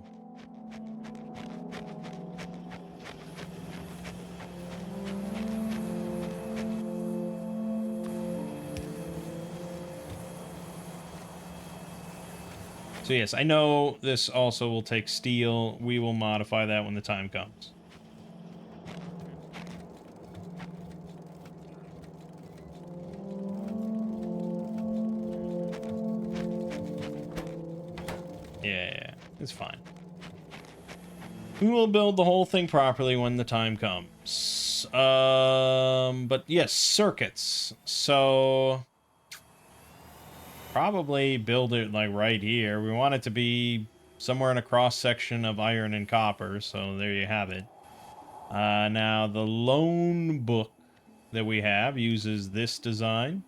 [SPEAKER 1] So yes, I know this also will take steel. We will modify that when the time comes. Yeah, it's fine. We will build the whole thing properly when the time comes. But yes, circuits. So probably build it like right here. We want it to be somewhere in a cross section of iron and copper, so there you have it. Now the loan book that we have uses this design.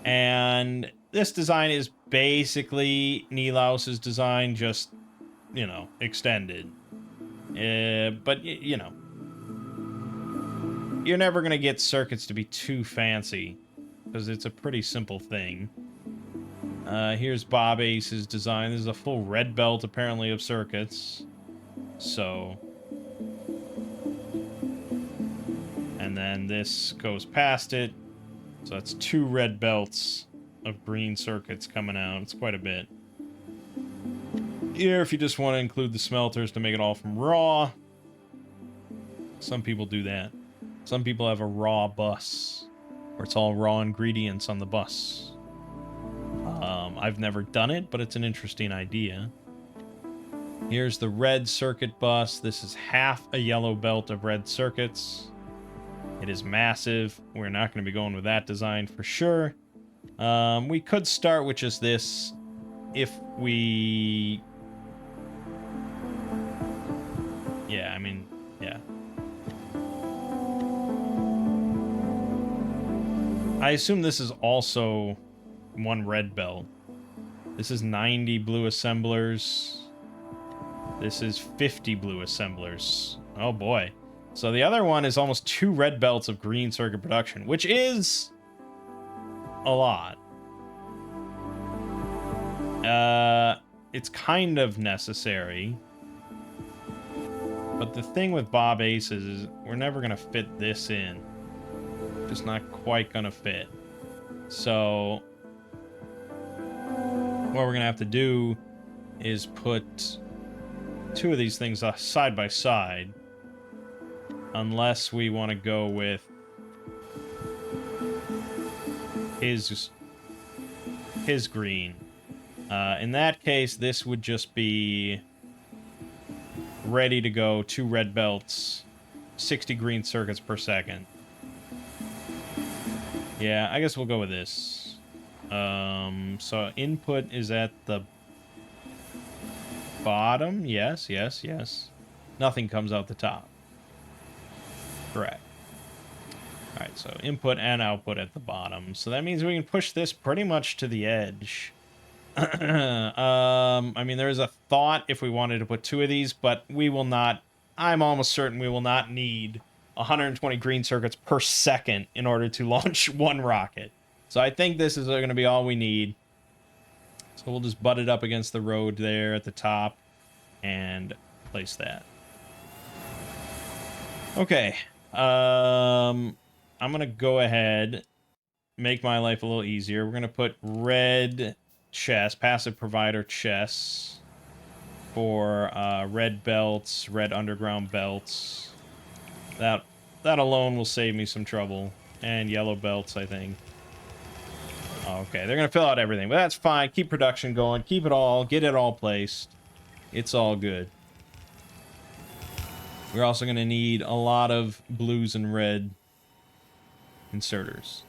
[SPEAKER 1] And this design is basically Nilaus's design, just, you know, extended. But, you know, you're never going to get circuits to be too fancy, because it's a pretty simple thing. Here's Bob Ace's design. This is a full red belt, apparently, of circuits. So... and then this goes past it. So that's 2 red belts of green circuits coming out. It's quite a bit. Here, if you just want to include the smelters to make it all from raw. Some people do that. Some people have a raw bus, where it's all raw ingredients on the bus. I've never done it, but it's an interesting idea. Here's the red circuit bus. This is half a yellow belt of red circuits. It is massive. We're not going to be going with that design for sure. We could start with just this if we... Yeah, I mean, yeah. I assume this is also one red belt. This is 90 blue assemblers. This is 50 blue assemblers. Oh boy. So the other one is almost 2 red belts of green circuit production, which is a lot. It's kind of necessary. But the thing with Bob Aces is we're never going to fit this in. Just not quite going to fit. So what we're going to have to do is put 2 of these things side by side. Unless we want to go with his green. In that case, this would just be ready to go, 2 red belts, 60 green circuits per second. Yeah, I guess we'll go with this. So input is at the bottom. Yes, yes, yes. Nothing comes out the top. Correct. Alright, so input and output at the bottom. So that means we can push this pretty much to the edge. I mean, there is a thought if we wanted to put 2 of these, but we will not... I'm almost certain we will not need 120 green circuits per second in order to launch 1 rocket. So I think this is going to be all we need. So we'll just butt it up against the road there at the top and place that. Okay. I'm going to go ahead, make my life a little easier. We're going to put red chests, passive provider chests for red belts, red underground belts. That alone will save me some trouble. And yellow belts, I think. Okay, they're going to fill out everything, but that's fine. Keep production going. Keep it all. Get it all placed. It's all good. We're also going to need a lot of blues and red inserters.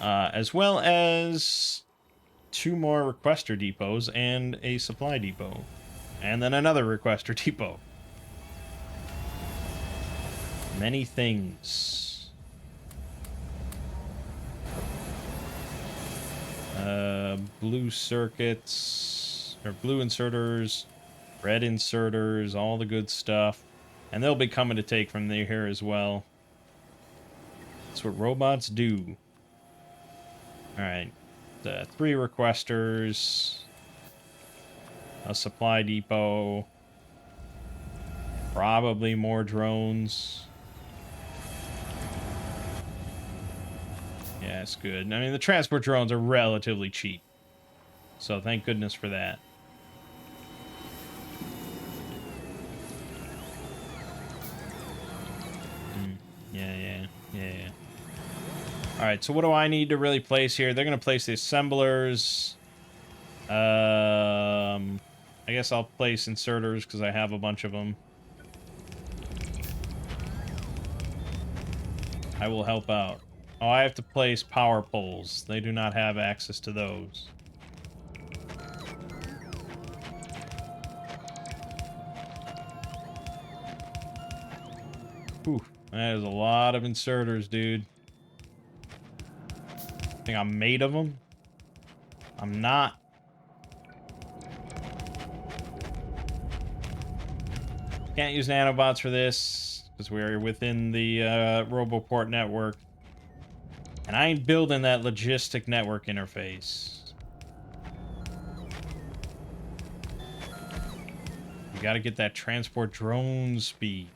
[SPEAKER 1] As well as 2 more requester depots and a supply depot. And then another requester depot. Many things. Blue circuits, or blue inserters, red inserters, all the good stuff. And they'll be coming to take from here as well. That's what robots do. Alright. 3 requesters. A supply depot. Probably more drones. Yeah, it's good. I mean, the transport drones are relatively cheap. So thank goodness for that. Yeah. Alright, so what do I need to really place here? They're going to place the assemblers. I guess I'll place inserters because I have a bunch of them. I will help out. Oh, I have to place power poles. They do not have access to those. Whew, that is a lot of inserters, dude. Think I'm made of them? I'm not. Can't use nanobots for this because we're within the Roboport network. And I ain't building that logistic network interface. You gotta get that transport drone speed.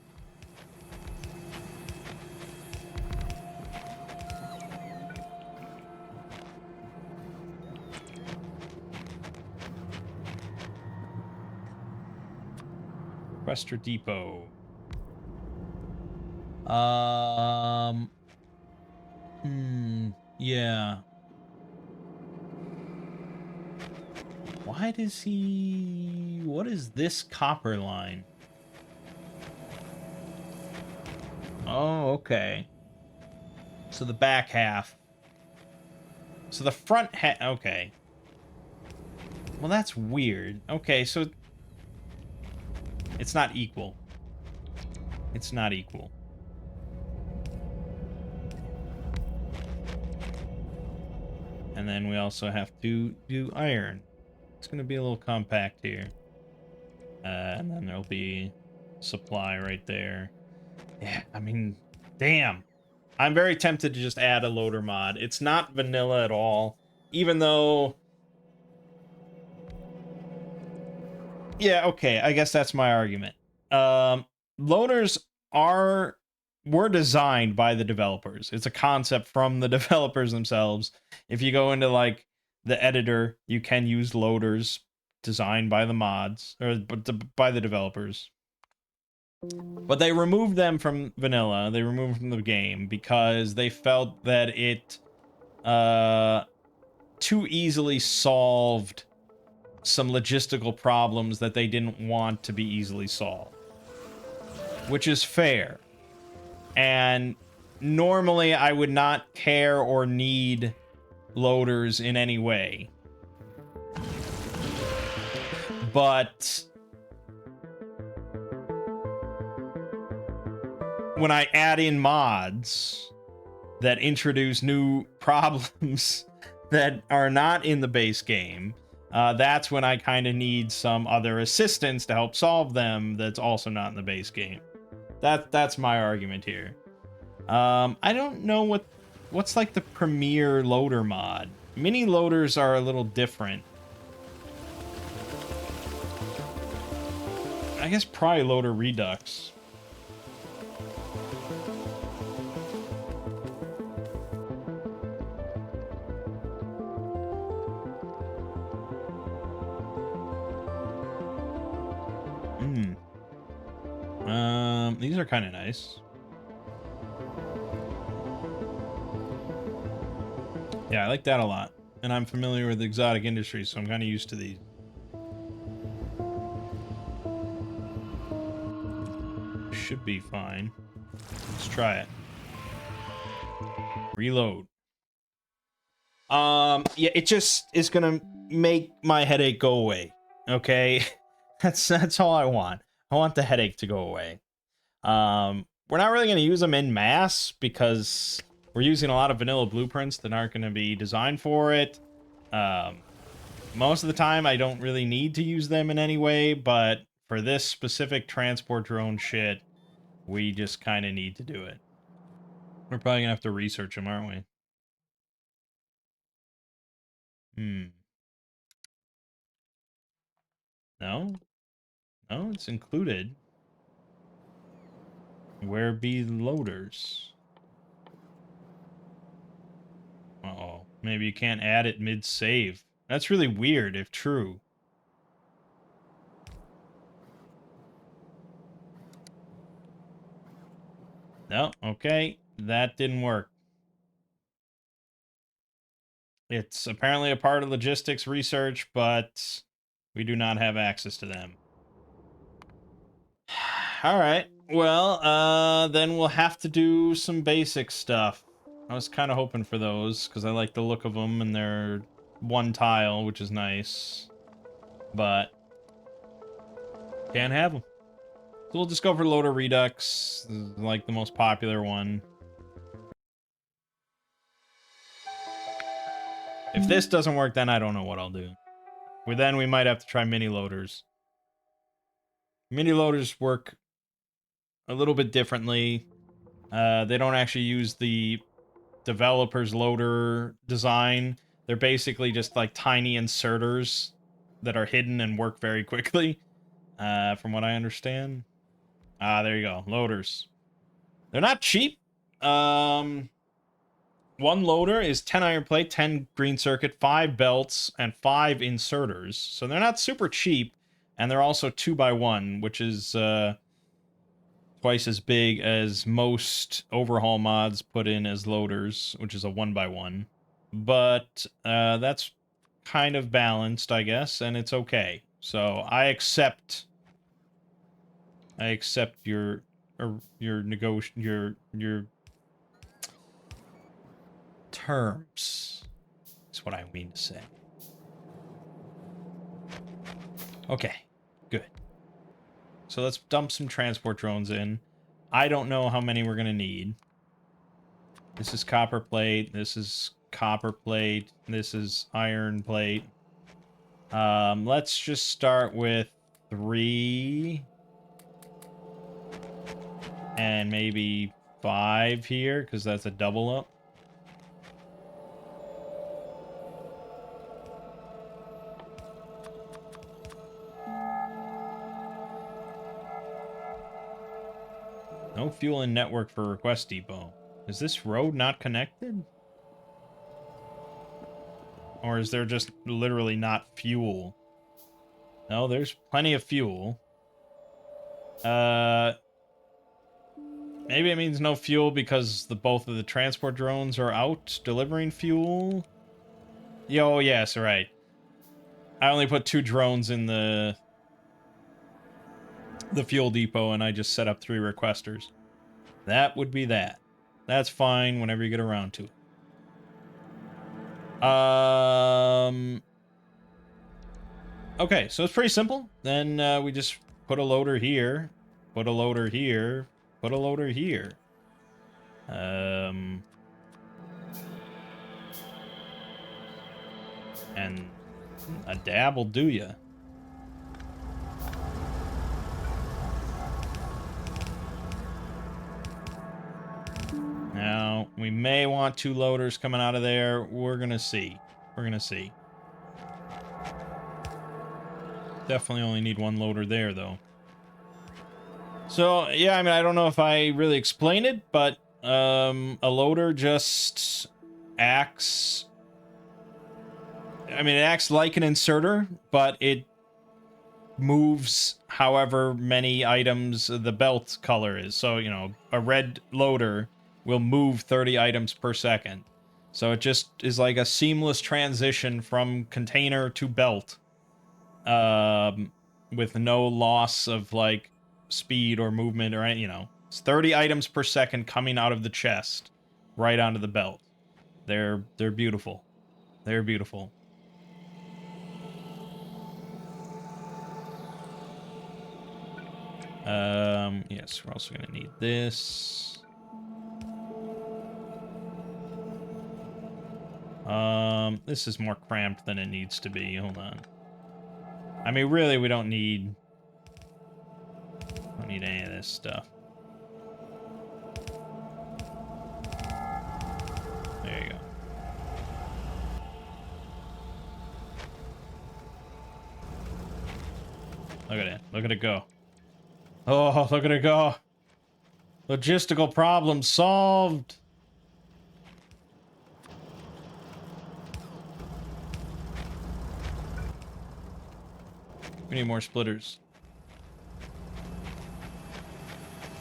[SPEAKER 1] Sequester Depot. Yeah. Why does he... What is this copper line? Oh, okay. So the back half. So the front half... Okay. Well, that's weird. Okay, so... It's not equal. It's not equal. And then we also have to do iron. It's going to be a little compact here. And then there'll be supply right there. Yeah, I mean, damn. I'm very tempted to just add a loader mod. It's not vanilla at all. Even though... Yeah, okay, I guess that's my argument. Loaders were designed by the developers. It's a concept from the developers themselves. If you go into, like, the editor, you can use loaders designed by the mods, or by the developers. But they removed them from vanilla. They removed from the game because they felt that it too easily solved some logistical problems that they didn't want to be easily solved. Which is fair. And normally I would not care or need loaders in any way. But when I add in mods that introduce new problems that are not in the base game, that's when I kind of need some other assistance to help solve them that's also not in the base game. That's my argument here. I don't know what's like the premier loader mod. Mini loaders are a little different. I guess probably loader redux. These are kind of nice. Yeah, I like that a lot. And I'm familiar with exotic industries, so I'm kind of used to these. Should be fine. Let's try it. Reload. Yeah, it just is gonna make my headache go away. Okay? That's all I want. I want the headache to go away. We're not really gonna use them en masse because we're using a lot of vanilla blueprints that aren't gonna be designed for it. Most of the time I don't really need to use them in any way, but for this specific transport drone shit, we just kind of need to do it. We're probably gonna have to research them, aren't we? No? No, it's included. Where be loaders? Uh-oh. Maybe you can't add it mid-save. That's really weird, if true. No, okay. That didn't work. It's apparently a part of logistics research, but we do not have access to them. Alright. Well, then we'll have to do some basic stuff. I was kind of hoping for those, because I like the look of them, and they're one tile, which is nice. But can't have them. So we'll just go for Loader Redux, like the most popular one. If this doesn't work, then I don't know what I'll do. Then we might have to try mini loaders. Mini loaders work a little bit differently. They don't actually use the developer's loader design. They're basically just like tiny inserters that are hidden and work very quickly, from what I understand. There you go. Loaders. They're not cheap. One loader is 10 iron plate, 10 green circuit, 5 belts, and 5 inserters. So they're not super cheap. And they're also 2x1, which is twice as big as most overhaul mods put in as loaders, which is a 1x1. But that's kind of balanced, I guess, and it's okay. So I accept your terms. That's what I mean to say. Okay, good. So let's dump some transport drones in. I don't know how many we're gonna need. This is copper plate. This is copper plate. This is iron plate. Let's just start with 3. And maybe 5 here, because that's a double up. No fuel in network for request depot. Is this road not connected? Or is there just literally not fuel? No, there's plenty of fuel. Maybe it means no fuel because both of the transport drones are out delivering fuel? Yo, yes, right. I only put 2 drones in the fuel depot and I just set up 3 requesters. That would be that. That's fine whenever you get around to it. Okay, so it's pretty simple. Then we just put a loader here, put a loader here, put a loader here. And a dab will do ya. Now, we may want 2 loaders coming out of there. We're gonna see. We're gonna see. Definitely only need 1 loader there, though. So, yeah, I mean, I don't know if I really explained it, but a loader just acts... I mean, it acts like an inserter, but it moves however many items the belt color is. So, you know, a red loader will move 30 items per second. So it just is like a seamless transition from container to belt. With no loss of, like, speed or movement or any, you know. It's 30 items per second coming out of the chest right onto the belt. They're beautiful. They're beautiful. Yes, we're also gonna need this. This is more cramped than it needs to be. Hold on. I mean, really, we don't need any of this stuff. There you go. Look at it. Look at it go. Oh, look at it go. Logistical problem solved. We need more splitters.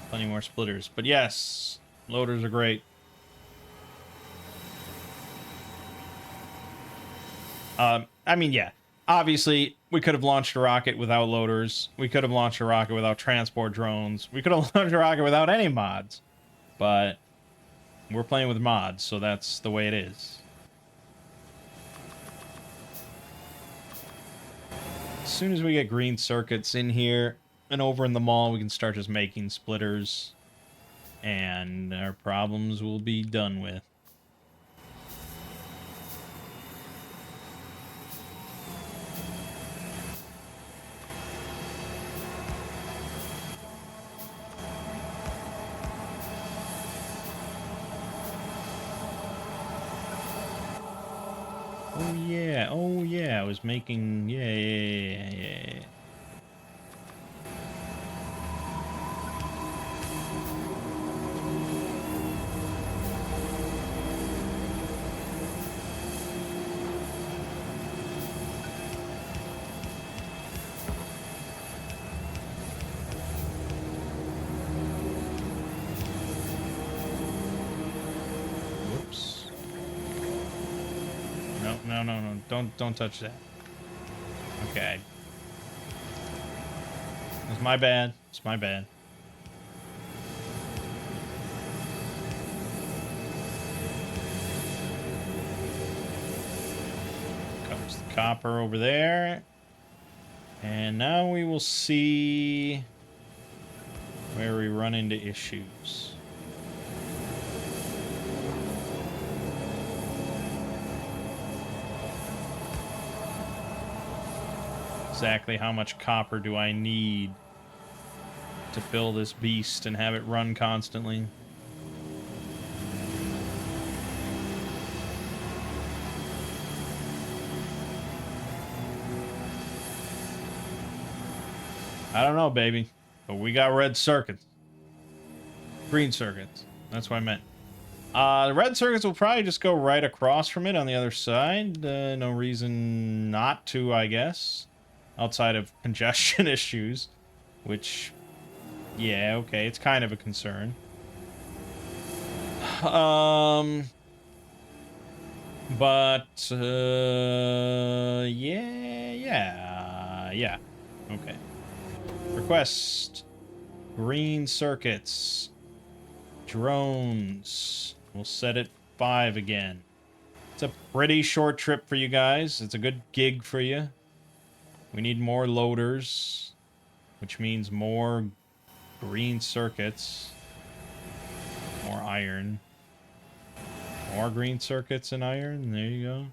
[SPEAKER 1] Plenty more splitters. But yes, loaders are great. I mean, yeah. Obviously, we could have launched a rocket without loaders. We could have launched a rocket without transport drones. We could have launched a rocket without any mods. But we're playing with mods, so that's the way it is. As soon as we get green circuits in here and over in the mall, we can start just making splitters. And our problems will be done with. Oh yeah, I was making, yeah. No, no, no, no. Don't touch that. Okay. It's my bad. It's my bad. Comes the copper over there. And now we will see where we run into issues. Exactly how much copper do I need to fill this beast and have it run constantly? I don't know, baby. But we got red circuits. Green circuits. That's what I meant. The red circuits will probably just go right across from it on the other side. No reason not to, I guess. Outside of congestion issues. Which, yeah, okay, it's kind of a concern. But, yeah. Okay. Request. Green circuits. Drones. We'll set it 5 again. It's a pretty short trip for you guys. It's a good gig for you. We need more loaders, which means more green circuits. More iron. More green circuits and iron. There you go.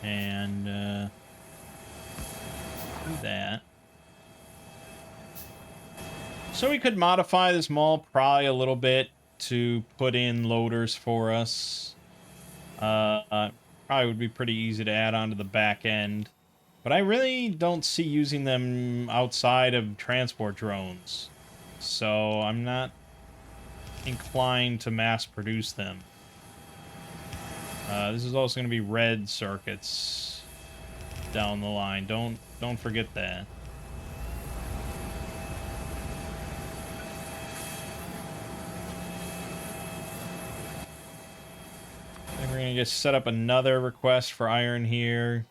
[SPEAKER 1] And, do that. So we could modify this mall probably a little bit to put in loaders for us. Probably would be pretty easy to add onto the back end. But I really don't see using them outside of transport drones. So I'm not inclined to mass produce them. This is also going to be red circuits down the line. Don't forget that. And we're going to just set up another request for iron here.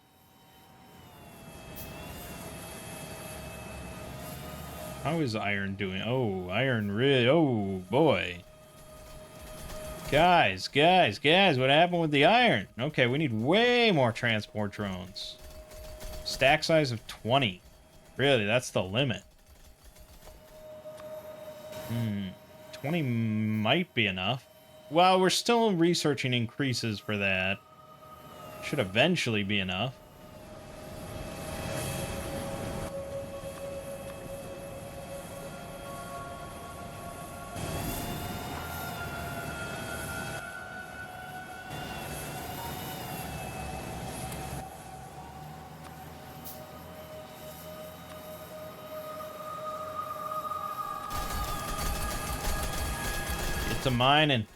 [SPEAKER 1] How is iron doing? Oh, iron really... Oh, boy. Guys, what happened with the iron? Okay, we need way more transport drones. Stack size of 20. Really, that's the limit. 20 might be enough. Well, we're still researching increases for that. Should eventually be enough. Get to mining.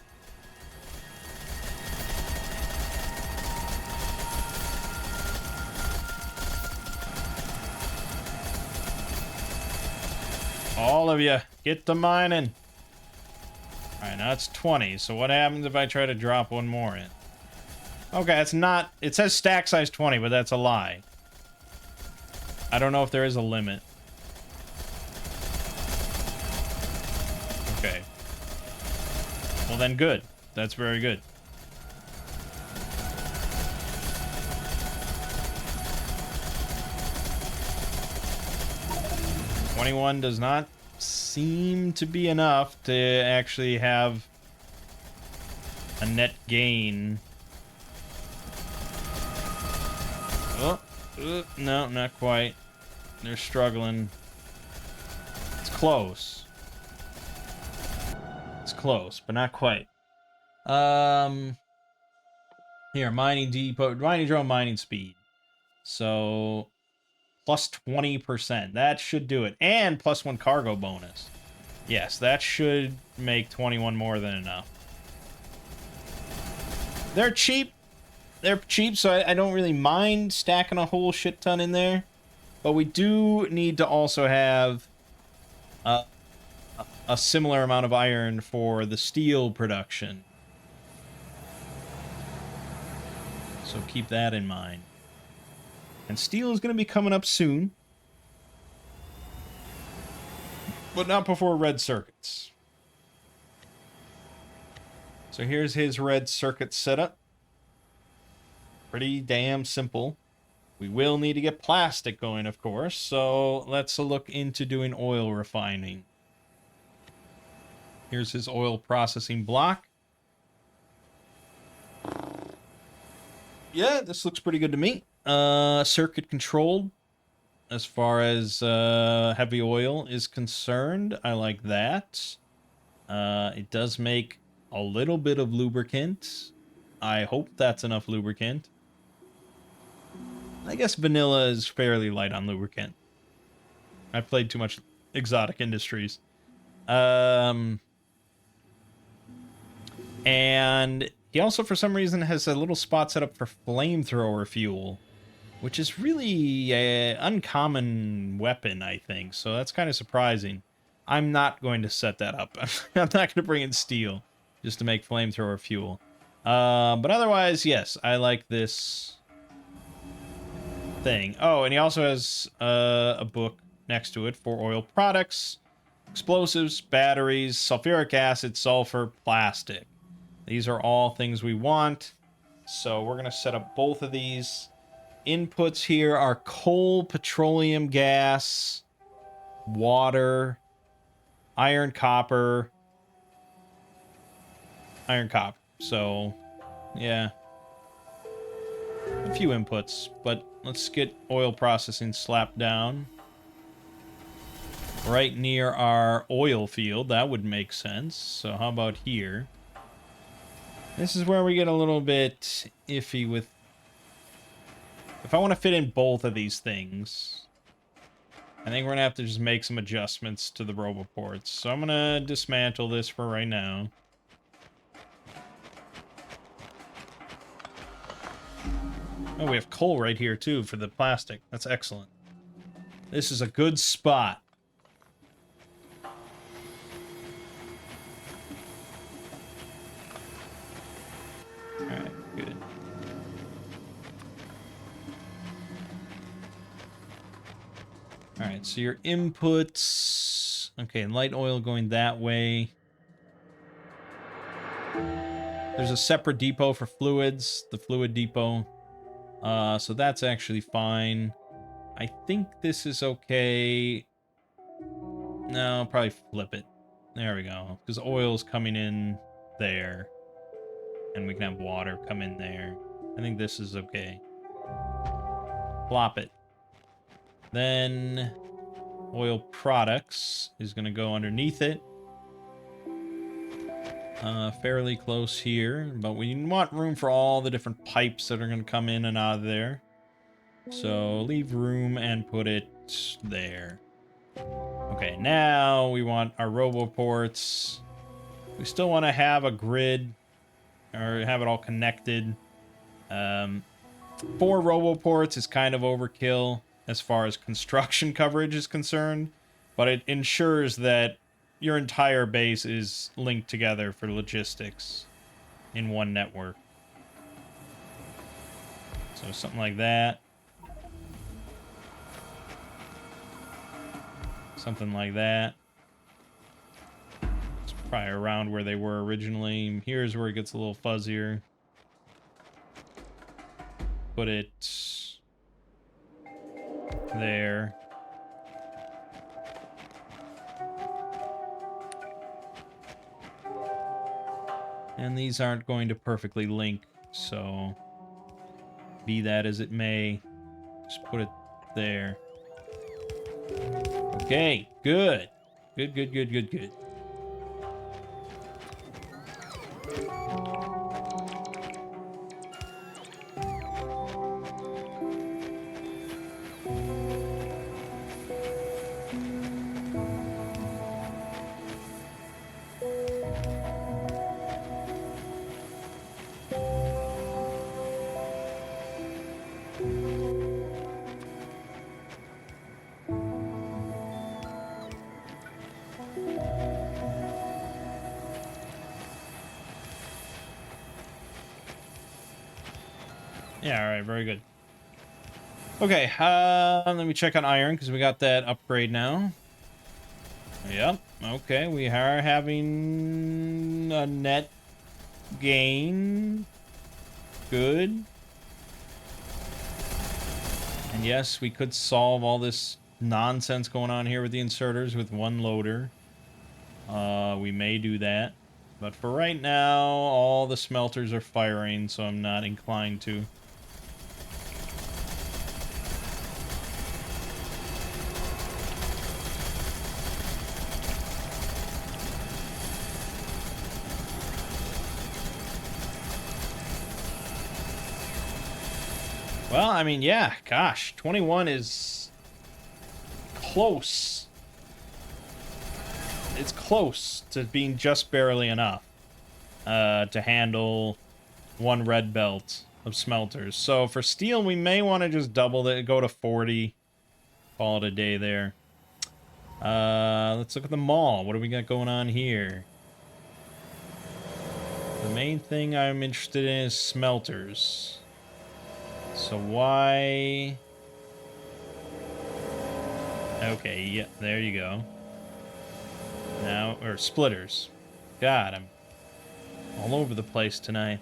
[SPEAKER 1] All of you, get to mining. Alright, now it's 20. So what happens if I try to drop one more in? Okay, it's not... It says stack size 20, but that's a lie. I don't know if there is a limit. Okay. Well then, good. That's very good. $21 does not seem to be enough to actually have a net gain. Oh, no, not quite. They're struggling. It's close. It's close, but not quite. Here, mining depot, mining drone mining speed. So, plus 20%. That should do it. And plus 1 cargo bonus. Yes, that should make 21 more than enough. They're cheap. They're cheap, so I don't really mind stacking a whole shit ton in there. But we do need to also have a similar amount of iron for the steel production. So keep that in mind. And steel is going to be coming up soon. But not before red circuits. So here's his red circuit setup. Pretty damn simple. We will need to get plastic going, of course. So let's look into doing oil refining. Here's his oil processing block. Yeah, this looks pretty good to me. Circuit controlled as far as heavy oil is concerned. I like that. It does make a little bit of lubricant. I hope that's enough lubricant. I guess vanilla is fairly light on lubricant. I played too much Exotic Industries. And he also, for some reason, has a little spot set up for flamethrower fuel, which is really an uncommon weapon, I think. So that's kind of surprising. I'm not going to set that up. I'm not going to bring in steel just to make flamethrower fuel. But otherwise, yes, I like this thing. Oh, and he also has a book next to it for oil products, explosives, batteries, sulfuric acid, sulfur, plastic. These are all things we want. So we're going to set up both of these. Inputs here are coal, petroleum gas, water, iron, copper. So, yeah. A few inputs, but let's get oil processing slapped down. Right near our oil field, that would make sense. So how about here? This is where we get a little bit iffy with... If I want to fit in both of these things, I think we're going to have to just make some adjustments to the roboports. So I'm going to dismantle this for right now. Oh, we have coal right here, too, for the plastic. That's excellent. This is a good spot. Alright, good. Alright, so your inputs... Okay, light oil going that way. There's a separate depot for fluids, the fluid depot. So that's actually fine. I think this is okay. No, I'll probably flip it. There we go. Because oil's coming in there. And we can have water come in there. I think this is okay. Plop it. Then oil products is going to go underneath it. Fairly close here. But we want room for all the different pipes that are going to come in and out of there. So leave room and put it there. Okay, now we want our roboports. We still want to have a grid or have it all connected. 4 roboports is kind of overkill as far as construction coverage is concerned, but it ensures that your entire base is linked together for logistics in one network. So something like that. Something like that. It's probably around where they were originally. Here's where it gets a little fuzzier. Put it there. And these aren't going to perfectly link, so be that as it may, just put it there. Okay, good. Good. Yeah, all right, very good. Okay, let me check on iron, because we got that upgrade now. Yep, okay, we are having a net gain. Good. And yes, we could solve all this nonsense going on here with the inserters with one loader. We may do that. But for right now, all the smelters are firing, so I'm not inclined to. Well, I mean, yeah, gosh, 21 is close. It's close to being just barely enough to handle one red belt of smelters. So for steel, we may want to just double it, go to 40, call it a day there. Let's look at the mall. What do we got going on here? The main thing I'm interested in is smelters. So why... Okay, yeah, there you go. Now, or splitters. God, I'm all over the place tonight.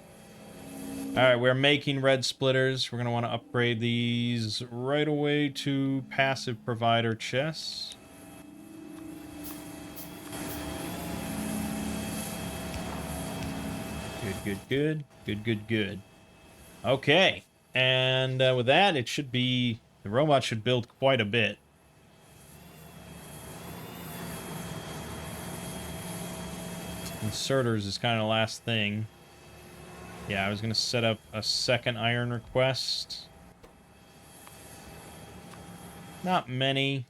[SPEAKER 1] Alright, we're making red splitters. We're going to want to upgrade these right away to passive provider chests. Good. Okay, and with that, it should be... The robot should build quite a bit. Inserters is kind of the last thing. Yeah, I was going to set up a second iron request. Not many.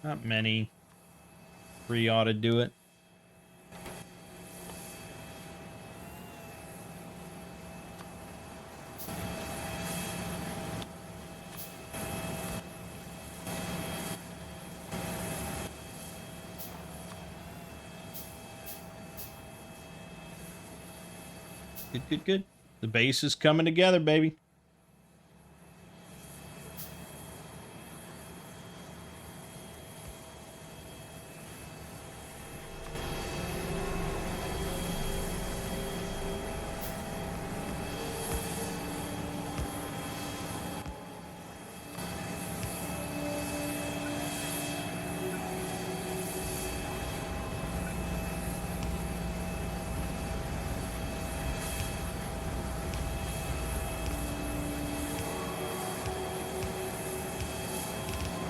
[SPEAKER 1] Not many. 3 ought to do it. Good. The base is coming together, baby.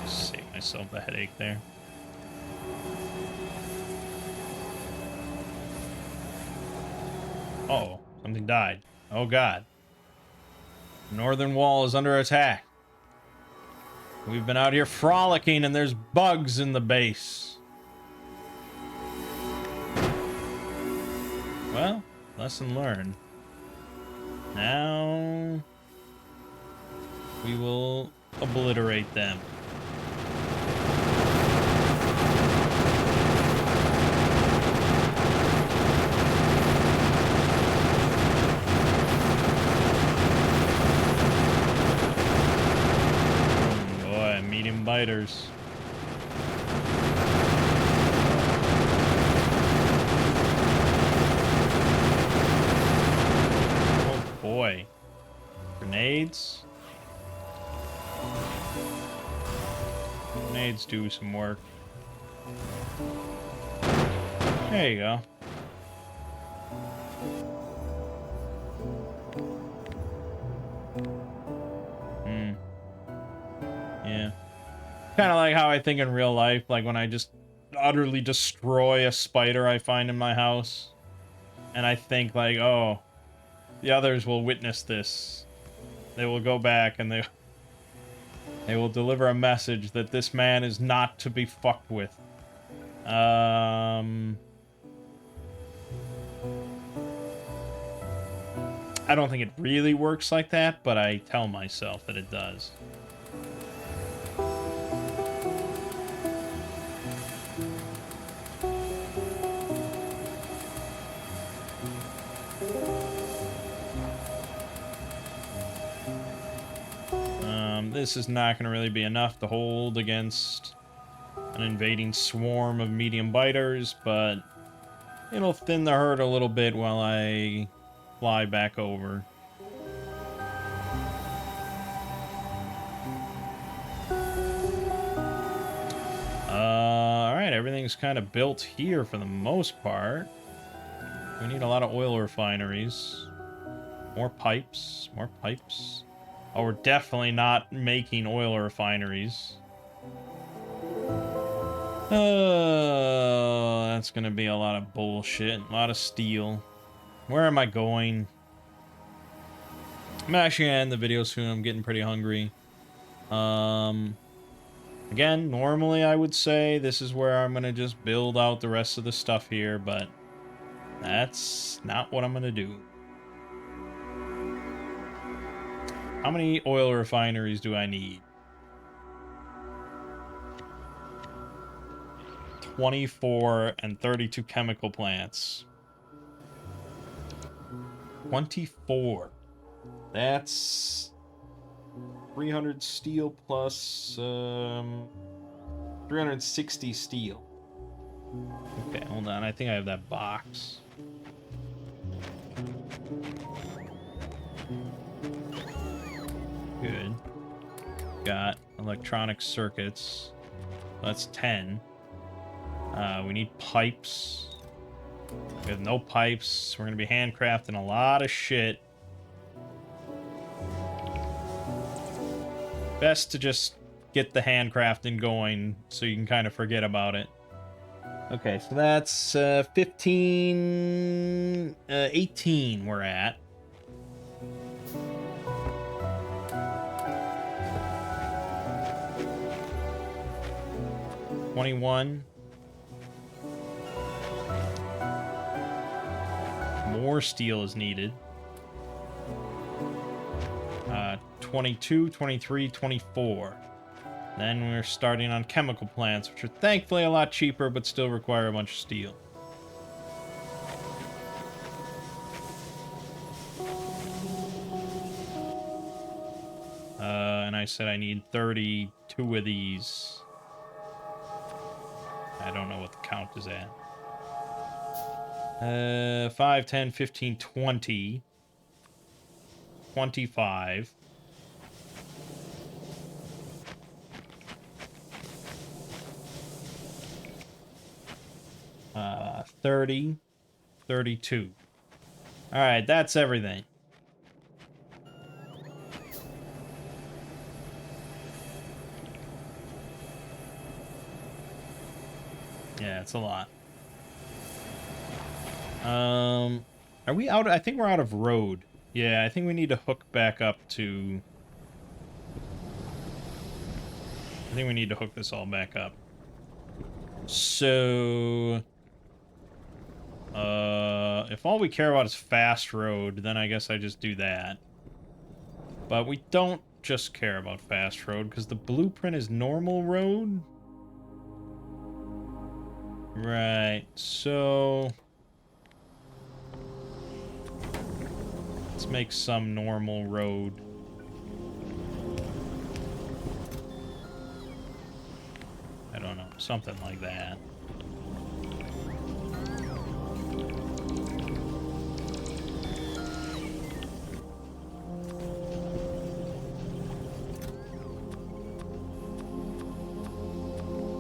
[SPEAKER 1] Save myself a headache there. Uh-oh, something died. Oh god. Northern wall is under attack. We've been out here frolicking and there's bugs in the base. Well, lesson learned. Now we will obliterate them. Boy, medium biters. Oh boy. Grenades. Grenades do some work. There you go. Yeah. Kind of like how I think in real life, like when I just utterly destroy a spider I find in my house. And I think like, oh, the others will witness this. They will go back and they will deliver a message that this man is not to be fucked with. I don't think it really works like that, but I tell myself that it does. This is not going to really be enough to hold against an invading swarm of medium biters, but it'll thin the herd a little bit while I fly back over. Alright, everything's kind of built here for the most part. We need a lot of oil refineries. More pipes, more pipes. Oh, we're definitely not making oil refineries. That's gonna be a lot of bullshit. A lot of steel. Where am I going? I'm actually gonna end the video soon. I'm getting pretty hungry. Again, normally I would say this is where I'm gonna just build out the rest of the stuff here, but that's not what I'm gonna do. How many oil refineries do I need? 24 and 32 chemical plants. 24. That's 300 steel plus 360 steel. Okay, hold on. I think I have that box. Good. Got electronic circuits. That's 10. We need pipes. We have no pipes. We're going to be handcrafting a lot of shit. Best to just get the handcrafting going so you can kind of forget about it. Okay, so that's 15... 18 we're at. $21. More steel is needed. 22, 23, 24. Then we're starting on chemical plants, which are thankfully a lot cheaper, but still require a bunch of steel. And I said I need 32 of these. I don't know what the count is at. 5, 10, 15, 20. 25. 30. 32. Alright, that's everything. Yeah, it's a lot. Are we out? I think we're out of road. Yeah, I think we need to hook back up to... I think we need to hook this all back up. So... if all we care about is fast road, then I guess I just do that. But we don't just care about fast road, because the blueprint is normal road? Right, so... let's make some normal road. I don't know, something like that.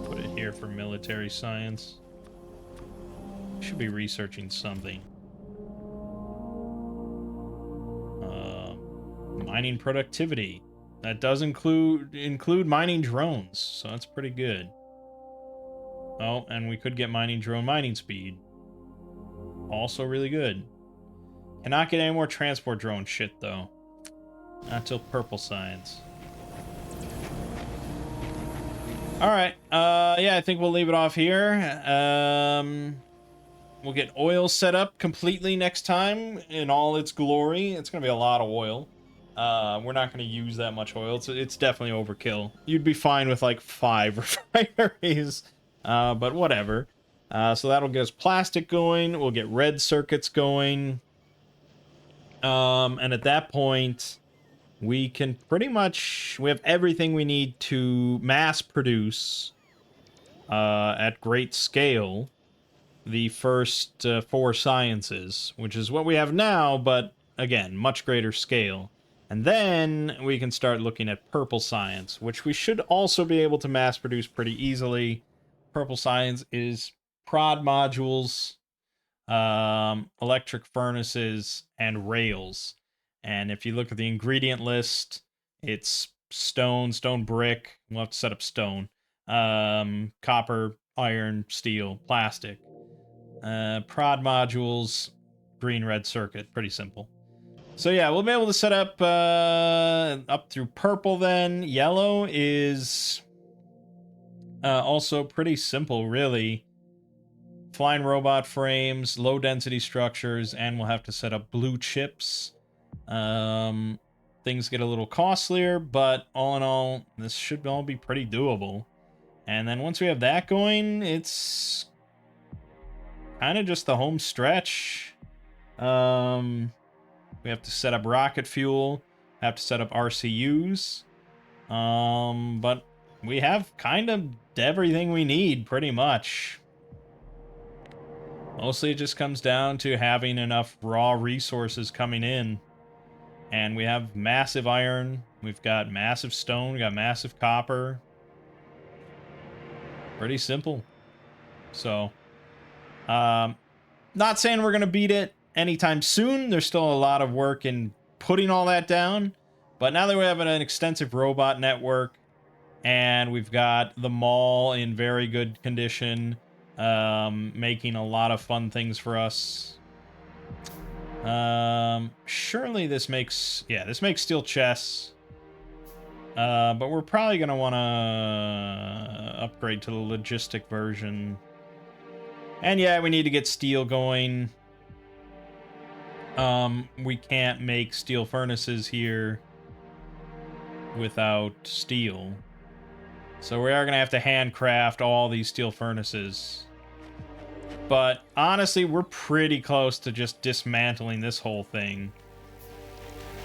[SPEAKER 1] Put it here for military science. Should be researching something. Mining productivity. That does include mining drones, so that's pretty good. Oh, and we could get mining drone mining speed. Also really good. Cannot get any more transport drone shit, though. Not till purple science. Alright, yeah, I think we'll leave it off here. We'll get oil set up completely next time in all its glory. It's gonna be a lot of oil. We're not going to use that much oil. It's definitely overkill. You'd be fine with like 5 refineries, but whatever. So that'll get us plastic going. We'll get red circuits going. And at that point, we can pretty much... We have everything we need to mass produce at great scale the first 4 sciences, which is what we have now, but again, much greater scale. And then we can start looking at purple science, which we should also be able to mass produce pretty easily. Purple science is prod modules, electric furnaces, and rails. And if you look at the ingredient list, it's stone, stone brick. We'll have to set up stone, copper, iron, steel, plastic. Prod modules, green, red circuit. Pretty simple. So yeah, we'll be able to set up through purple then. Yellow is also pretty simple, really. Flying robot frames, low density structures, and we'll have to set up blue chips. Things get a little costlier, but all in all, this should all be pretty doable. And then once we have that going, it's kind of just the home stretch. We have to set up rocket fuel, have to set up RCUs. But we have kind of everything we need, pretty much. Mostly it just comes down to having enough raw resources coming in. And we have massive iron, we've got massive stone, we got massive copper. Pretty simple. So, not saying we're going to beat it anytime soon. There's still a lot of work in putting all that down. But now that we have an extensive robot network, and we've got the mall in very good condition, making a lot of fun things for us. Surely this makes... Yeah, this makes steel chests. But we're probably going to want to upgrade to the logistic version. And yeah, we need to get steel going. We can't make steel furnaces here without steel. So we are going to have to handcraft all these steel furnaces. But honestly, we're pretty close to just dismantling this whole thing.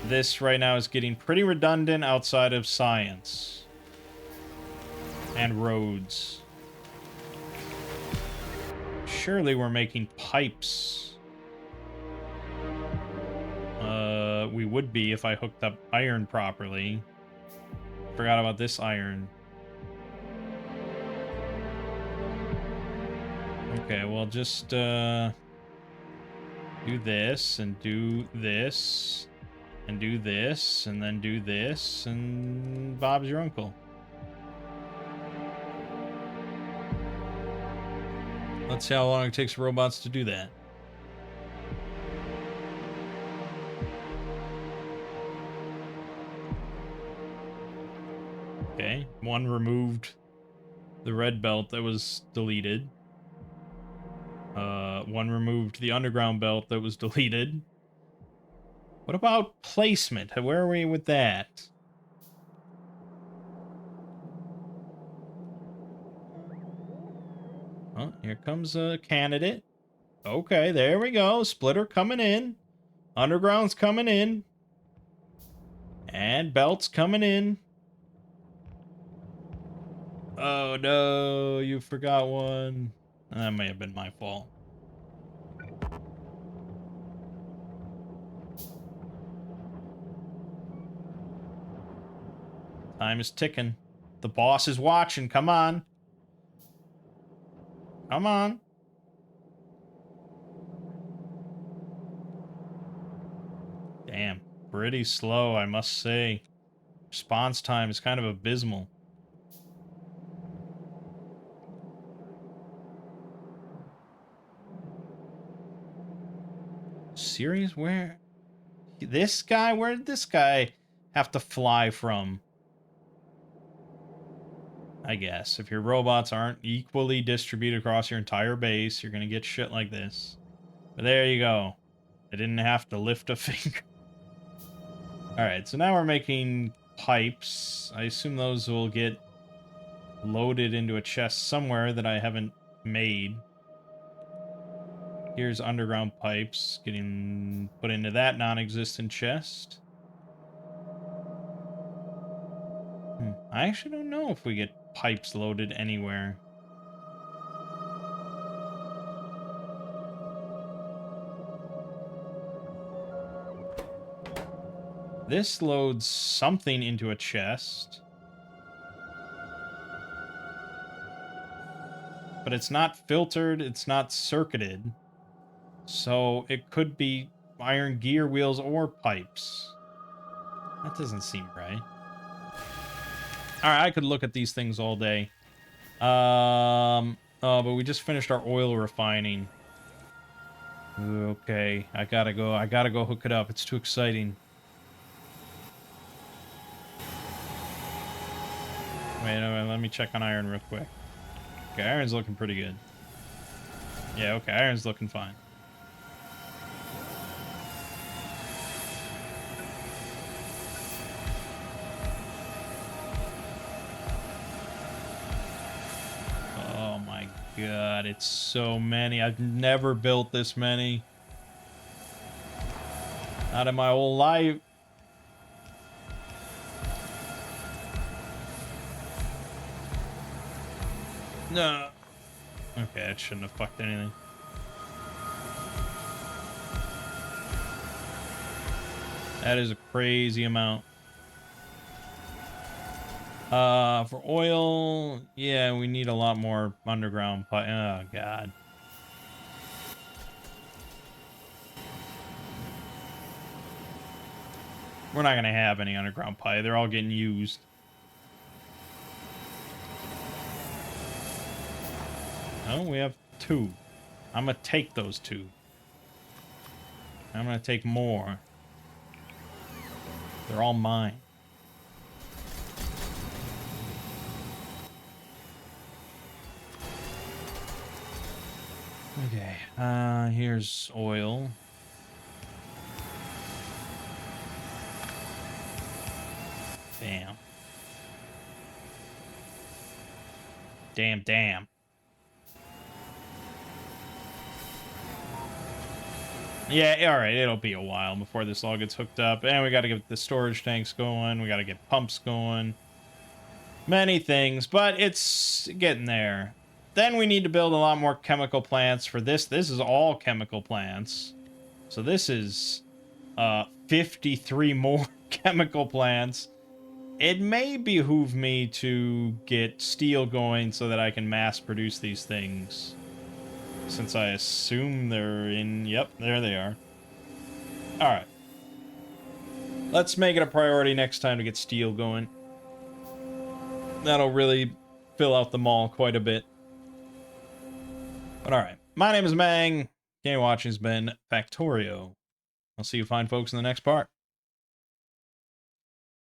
[SPEAKER 1] This right now is getting pretty redundant outside of science. And roads. Surely we're making pipes. We would be if I hooked up iron properly. Forgot about this iron. Okay, well, just do this, and do this, and do this, and then do this, and Bob's your uncle. Let's see how long it takes robots to do that. Okay, one removed the red belt that was deleted. One removed the underground belt that was deleted. What about placement? Where are we with that? Oh, here comes a candidate. Okay, there we go. Splitter coming in. Underground's coming in. And belt's coming in. Oh no, you forgot one. That may have been my fault. Time is ticking. The boss is watching. Come on. Come on. Damn. Pretty slow, I must say. Response time is kind of abysmal. Serious? Where? This guy? Where did this guy have to fly from? I guess. If your robots aren't equally distributed across your entire base, you're gonna get shit like this. But there you go. I didn't have to lift a finger. Alright, so now we're making pipes. I assume those will get loaded into a chest somewhere that I haven't made. Here's underground pipes getting put into that non-existent chest. I actually don't know if we get pipes loaded anywhere. This loads something into a chest. But it's not filtered, it's not circuited. So it could be iron gear wheels or pipes. That doesn't seem right. Alright, I could look at these things all day. But we just finished our oil refining. Okay, I gotta go hook it up. It's too exciting. Wait, no, let me check on iron real quick. Okay, iron's looking pretty good. Yeah, okay, iron's looking fine. Oh my god, it's so many. I've never built this many. Not in my whole life. No. Okay, it shouldn't have fucked anything. That is a crazy amount. For oil, yeah, we need a lot more underground pipe. Oh, God. We're not gonna have any underground pipe. They're all getting used. Oh, we have 2. I'm gonna take those 2. I'm gonna take more. They're all mine. Okay, here's oil. Damn. Damn. Yeah, alright, it'll be a while before this all gets hooked up. And we gotta get the storage tanks going. We gotta get pumps going. Many things, but it's getting there. Then we need to build a lot more chemical plants for this. This is all chemical plants. So this is 53 more chemical plants. It may behoove me to get steel going so that I can mass produce these things. Since I assume they're in... Yep, there they are. Alright. Let's make it a priority next time to get steel going. That'll really fill out the mall quite a bit. But alright. My name is Mangg. Game watching has been Factorio. I'll see you fine folks in the next part.